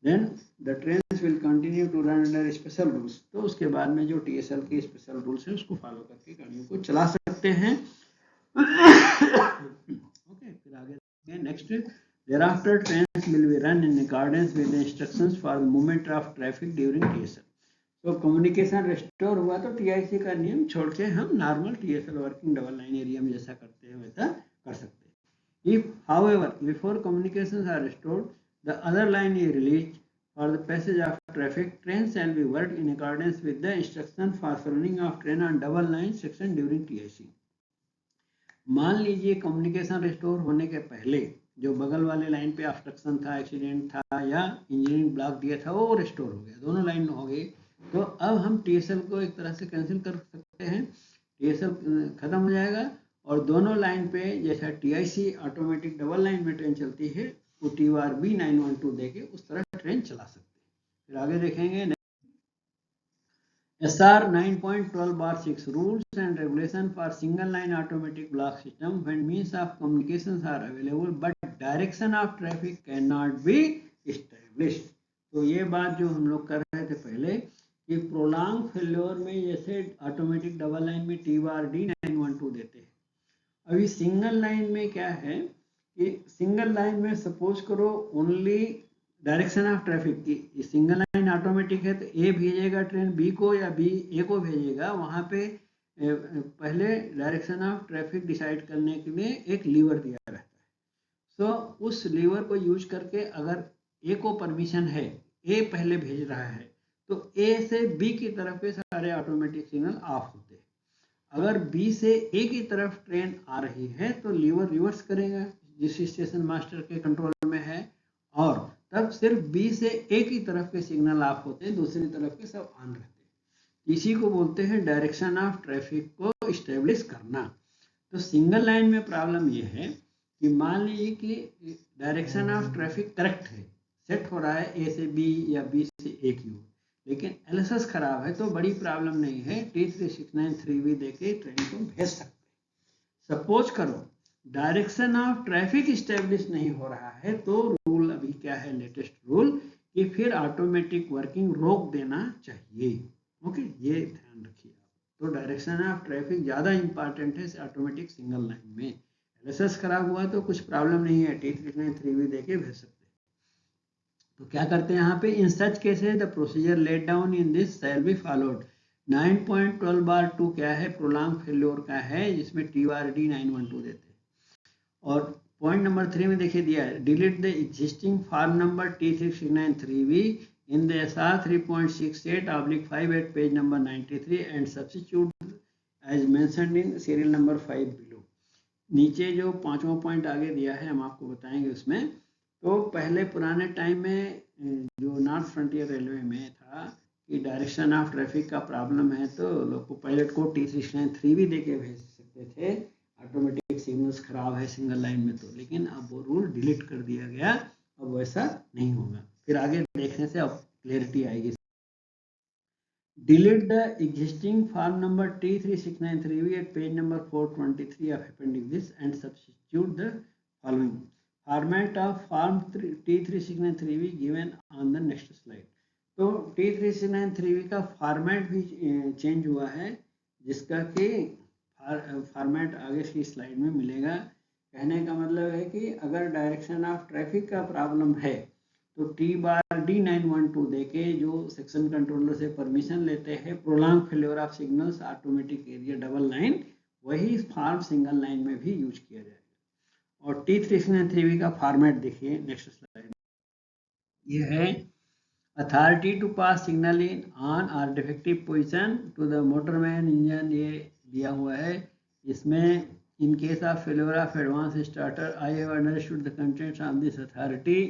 then the trains will continue to run under special rules। तो उसके बाद में जो TSL के स्पेशल रूल्स है उसको फॉलो करके गाड़ियों को चला सकते हैं। ओके, फिर आगे next thereafter trains will be run in accordance with the instructions for the movement of traffic during TSL। तो कम्युनिकेशन रेस्टोर हुआ तो TIC का नियम छोड़ के हम normal TSL working double line area में जैसा करते हैं वैसा कर सकते हैं। If however before communications are restored the other line is released for the passage of traffic, trains shall be worked in accordance with the instruction for running of train on double line section during TIC। मान लीजिए communication restore होने के पहले जो बगल वाले line पे obstruction था, एक्सीडेंट था या इंजीनियरिंग ब्लॉक दिया था वो रेस्टोर हो गया, दोनों लाइन हो गई, तो अब हम TSL को एक तरह से कैंसिल कर सकते हैं। TSL खत्म हो जाएगा और दोनों लाइन पे जैसा TIC ऑटोमेटिक डबल लाइन में ट्रेन चलती है वो TRB 912 देके उस तरह ट्रेन चला सकते हैं। फिर आगे देखेंगे SR 9.12/6 rules and regulation for single line automatic block system when means of communications are available but direction of traffic cannot be established। तो ये बात जो हम लोग कर रहे थे पहले कि प्रोलॉन्ग फेल्योर में जैसे ऑटोमेटिक डबल लाइन में TRD 912 देते हैं, अभी सिंगल लाइन में क्या है कि सिंगल लाइन में सपोज करो ओनली डायरेक्शन ऑफ ट्रैफिक की सिंगल लाइन ऑटोमेटिक है तो A भेजेगा ट्रेन B को या B A को भेजेगा, वहाँ पे पहले डायरेक्शन ऑफ ट्रैफिक डिसाइड करने के लिए एक लीवर दिया रहता है। तो उस लीवर को यूज करके अगर A को परमिशन है, A पहले भेज रहा है तो A से B की तरफ के सारे ऑटोमेटिक सिग्नल ऑफ होते हैं। अगर B से A की तरफ ट्रेन आ रही है तो लीवर रिवर्स करेगा जिस स्टेशन मास्टर के कंट्रोल में है, और तब सिर्फ बी से एक ही तरफ के सिग्नल ऑफ होते हैं, दूसरी तरफ के सब ऑन रहते हैं। इसी को बोलते हैं डायरेक्शन ऑफ ट्रैफिक को स्टेब्लिश करना। तो सिंगल लाइन में प्रॉब्लम ये है कि मान लीजिए कि डायरेक्शन ऑफ ट्रैफिक करेक्ट है, सेट हो रहा है ए से बी या बी से ए की ओर, लेकिन एलएसएस खराब है तो बड़ी प्रॉब्लम नहीं है, T3693V देके ट्रेन को भेज सकते हैं। सपोज करो डायरेक्शन ऑफ ट्रैफिक स्टेब्लिश नहीं हो रहा है तो रूल अभी क्या है, लेटेस्ट रूल, कि फिर ऑटोमेटिक वर्किंग रोक देना चाहिए। ओके, ये ध्यान रखिए आप। तो डायरेक्शन ऑफ ट्रैफिक ज़्यादा इंपॉर्टेंट है ऑटोमेटिक सिंगल लाइन में। एलएसएस खराब हुआ तो कुछ प्रॉब्लम नहीं है, T3693V देके भेज सकते हैं। तो क्या करते हैं यहाँ पे, in such cases the procedure laid down in this shall be followed. 9.12/2 क्या है, प्रोलॉन्ग फेल्योर का है, जिसमें TRD 912 देते हैं। और पॉइंट नंबर 3 में देखिए दिया है, delete the existing form number T3693V in the SR 3.68/5 at page number 93 and substitute as mentioned in serial number 5 below. नीचे जो 5वां पॉइंट आगे दिया है हम आपको बताएंगे उसमें। तो पहले पुराने टाइम में जो नॉर्थ फ्रंटियर रेलवे में था कि डायरेक्शन ऑफ ट्रैफिक का प्रॉब्लम है तो लोग को पायलट को T3693V दे के भेज सकते थे, ऑटोमेटिक सिग्नल्स खराब है सिंगल लाइन में तो, लेकिन अब वो रूल डिलीट कर दिया गया, अब वैसा नहीं होगा। फिर आगे देखने से अब क्लियरिटी आएगी। Delete the existing farm number T3693V at page number 423 of appendix this and substitute the following. Format of farm T3693V given on the next slide. तो T3693V का फॉर्मेट भी चेंज हुआ है, जिसका कि फॉर्मेट आगे की स्लाइड में मिलेगा। कहने का मतलब है कि अगर डायरेक्शन ऑफ ट्रैफिक का प्रॉब्लम है तो TRD 912 देके जो सेक्शन कंट्रोलर से परमिशन लेते हैं prolong failure of signals automatic area double line, वही फॉर्म सिंगल लाइन में भी यूज किया जाएगा। और T3693V का फॉर्मेट देखिए नेक्स्ट स्लाइड, ये है authority to pass signal in on or defective position to the motorman engine, ये दिया हुआ है। इसमें in case of failure of advance starter I have understood the contents of this authority.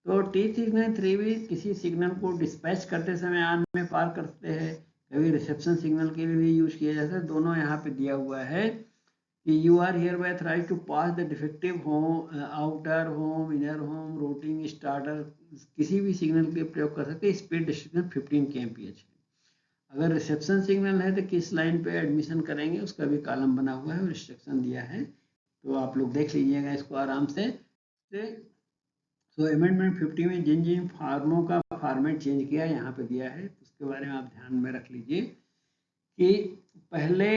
तो T3693V किसी signal को डिस्पैच करते समय ऑन में पार करते हैं, कभी रिसेप्शन सिग्नल के लिए भी यूज किया जाता है। दोनों यहाँ पे दिया हुआ है कि you are hereby authorized to pass the defective home, outer home, inner home, routing starter, किसी भी सिग्नल के प्रयोग कर सकते हैं। स्पीड रिस्ट्रिक्शन 15 kmph है। अगर रिसेप्शन सिग्नल है तो किस लाइन पे एडमिशन करेंगे उसका भी कॉलम बना हुआ है और रिस्ट्रिक्शन दिया है, तो आप लोग देख लीजिएगा इसको आराम से। तो अमेंडमेंट 50 में जिन जिन फार्मों का फॉर्मेट चेंज किया यहाँ पे दिया है, उसके बारे में आप ध्यान में रख लीजिए कि पहले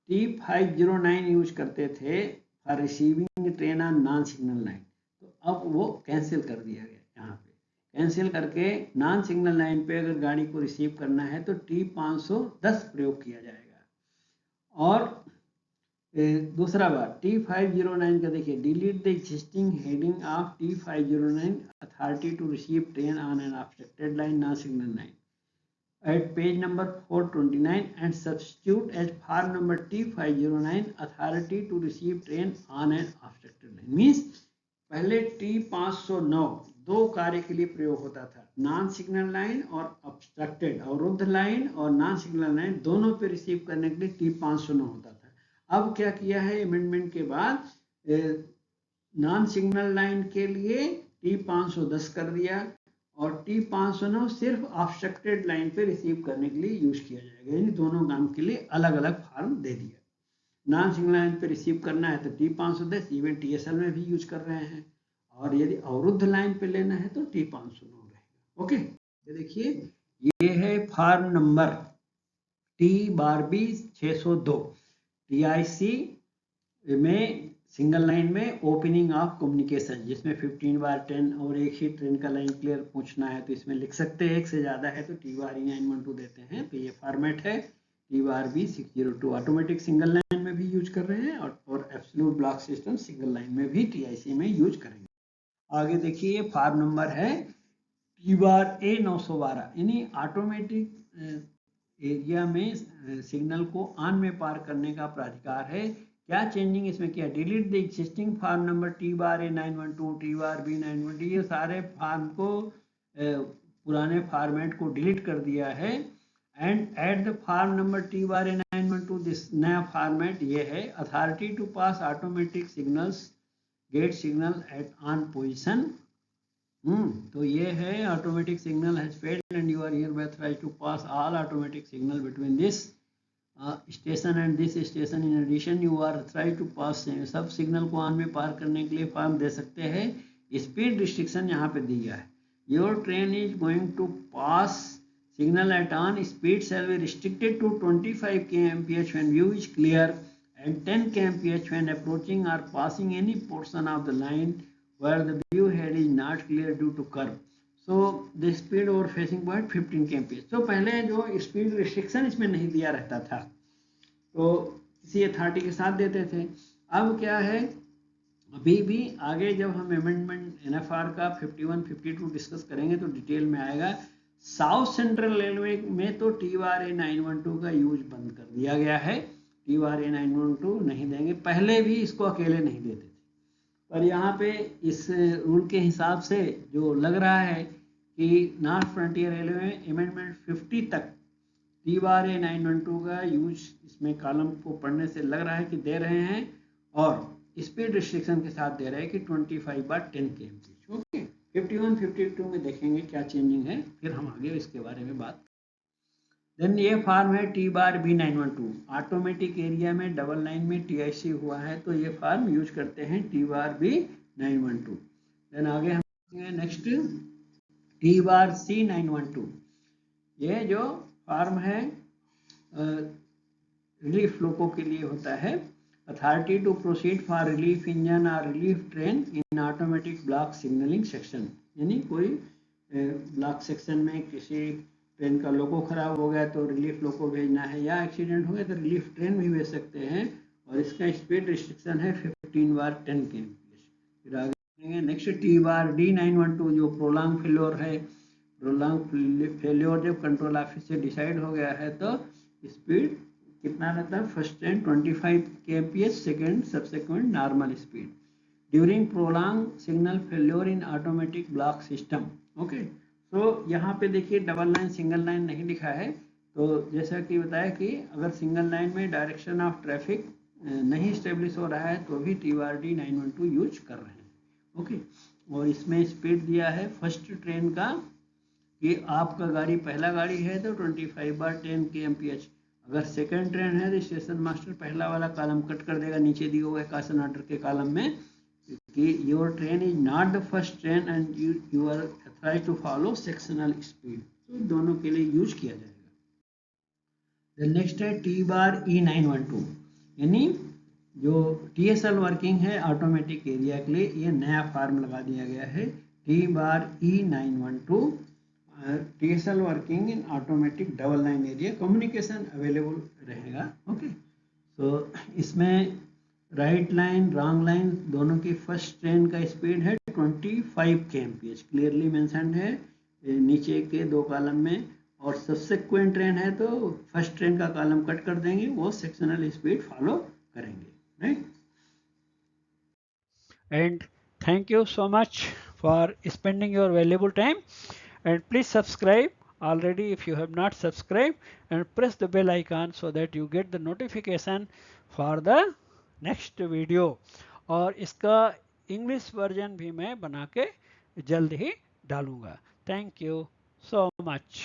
T509 यूज करते थे for receiving train on non signal line, तो अब वो कैंसिल कर दिया गया। यहाँ पे कैंसिल करके नॉन सिग्नल लाइन पे अगर गाड़ी को रिसीव करना है तो T510 प्रयोग किया जाएगा। और दूसरा बात T509 का देखिए, delete the existing heading of T509 authority to receive train on an obstructed line non signal line at page number 429 and substitute as farm number T509 authority to receive train on an obstructed line। Means पहले T509 दो कार्य के लिए प्रयोग होता था, non signal line और obstructed, अवरुद्ध लाइन और नॉन सिग्नल लाइन दोनों पे रिसीव करने के लिए T509 होता था। अब क्या किया है अमेंडमेंट के बाद, नॉन सिग्नल लाइन के लिए T510 कर दिया और T509 सिर्फ ऑब्स्ट्रक्टेड लाइन पे रिसीव करने के लिए यूज किया जाएगा, यानी दोनों काम के लिए अलग अलग फॉर्म दे दिया। नॉन सिग्नल लाइन पे रिसीव करना है तो T510 इवन TSL में भी यूज कर रहे हैं, और यदि अवरुद्ध लाइन पे लेना है तो T509 रहेगा। ओके, ये देखिए ये है फॉर्म नंबर T/B 602 TIC में सिंगल लाइन में ओपनिंग ऑफ कम्युनिकेशन, जिसमें 15/10 और एक ही ट्रेन का लाइन क्लियर पूछना है तो इसमें लिख सकते हैं, एक से ज़्यादा है तो TRE 912 देते हैं। तो ये फॉर्मेट है T/B 602, ऑटोमेटिक सिंगल लाइन में भी यूज कर रहे हैं और absolute block system single line में भी TIC में यूज करेंगे। आगे देखिए ये फॉर्म नंबर है T/A 912, यानी ऑटोमेटिक एरिया में सिग्नल को ऑन में पार करने का प्राधिकार है। क्या चेंजिंग इसमें किया? Delete the existing form number T bar A912, T bar B912, ये सारे फार्म को पुराने फॉर्मेट को डिलीट कर दिया है and add the form number T bar A912, this नया फॉर्मेट ये है। Authority to pass automatic signals gate signal at on position. तो ये है automatic signal has failed and you are hereby try to pass all automatic signal between this station and this station. In addition you are try to pass, सब सिग्नल को on में पार करने के लिए फॉर्म दे सकते हैं। स्पीड रिस्ट्रिक्शन यहाँ पे दिया है, your train is going to pass signal at on, speed shall be restricted to 25 kmph when view is clear and 10 kmph when approaching or passing any portion of the line where the view head is not clear due to curve. So the speed over facing point 15 kmph. तो पहले जो speed restriction इसमें नहीं दिया रहता था, तो किसी अथॉरिटी के साथ देते थे। अब क्या है, अभी भी आगे जब हम अमेंडमेंट NFR का 51, 52 डिस्कस करेंगे तो डिटेल में आएगा। साउथ सेंट्रल रेलवे में तो टी बार A912 का यूज बंद कर दिया गया है, टी बार A912 नहीं देंगे। पहले भी इसको अकेले नहीं देते थे, पर यहाँ पे इस रूल के हिसाब से जो लग रहा है कि नॉर्थ फ्रंटियर रेलवे में अमेंडमेंट 50 तक टी बार A912 का यूज इसमें कॉलम को पढ़ने से लग रहा है कि दे रहे हैं, और स्पीड रिस्ट्रिक्शन के साथ दे रहे हैं कि 25/10 kmph। ओके, 51, 52 में देखेंगे क्या चेंजिंग है, फिर हम आगे इसके बारे में बात। देन ये फार्म है T bar B912, automatic area में डबल लाइन में TIC हुआ है, तो ये फार्म यूज करते हैं टी बार B912। देन आगे हम नेक्स्ट टी बार C912, ये जो फार्म है रिलीफ लोको के लिए होता है। Authority to proceed for relief engine or relief train in automatic block signalling section, यानी कोई ब्लॉक सेक्शन में किसी ट्रेन का लोको खराब हो गया तो रिलीफ लोको भेजना है, या एक्सीडेंट हो गया तो रिलीफ ट्रेन भी भेज सकते हैं, और इसका स्पीड रिस्ट्रिक्शन है 15/10 kmph। फिर आगे नेक्स्ट टी बार D912, जो प्रोलॉन्ग फेल्योर है। प्रोलॉन्ग फेल्योर जब कंट्रोल ऑफिस से डिसाइड हो गया है तो स्पीड कितना रहता है, first train 25 kmph, second subsequent normal speed during prolong signal failure in automatic block system. Okay, तो यहाँ पे देखिए डबल लाइन सिंगल लाइन नहीं लिखा है, तो जैसा कि बताया कि अगर सिंगल लाइन में डायरेक्शन ऑफ ट्रैफिक नहीं स्टेब्लिश हो रहा है तो भी टी बार D912 यूज कर रहे हैं। ओके, और इसमें स्पीड दिया है फर्स्ट ट्रेन का कि आपका गाड़ी पहला गाड़ी है तो 25/10 kmph, अगर सेकेंड ट्रेन है तो स्टेशन मास्टर पहला वाला कॉलम कट कर देगा, नीचे दिए हुए कासन ऑर्डर के कॉलम में कि your train is not the first train and you are try to follow sectional speed, तो दोनों के लिए यूज किया जाएगा। नेक्स्ट है टी बार E912, यानी जो TSL वर्किंग है ऑटोमेटिक एरिया के लिए, ये नया फार्म लगा दिया गया है। T bar E912 TSL working in automatic double line area, communication available रहेगा। ओके, तो इसमें राइट लाइन रॉन्ग लाइन दोनों की फर्स्ट ट्रेन का स्पीड है 25 kmph, क्लियरली मेंशन्ड है नीचे के दो कॉलम में, और सब्सिक्वेंट ट्रेन है तो फर्स्ट ट्रेन का कॉलम कट कर देंगे, वो सेक्शनल स्पीड फॉलो करेंगे, right. And thank you so much for spending your valuable time, and please subscribe already if you have not subscribed, and press the bell icon so that you get the notification for the next video। और इसका English version भी मैं बना के जल्द ही डालूंगा। Thank you so much.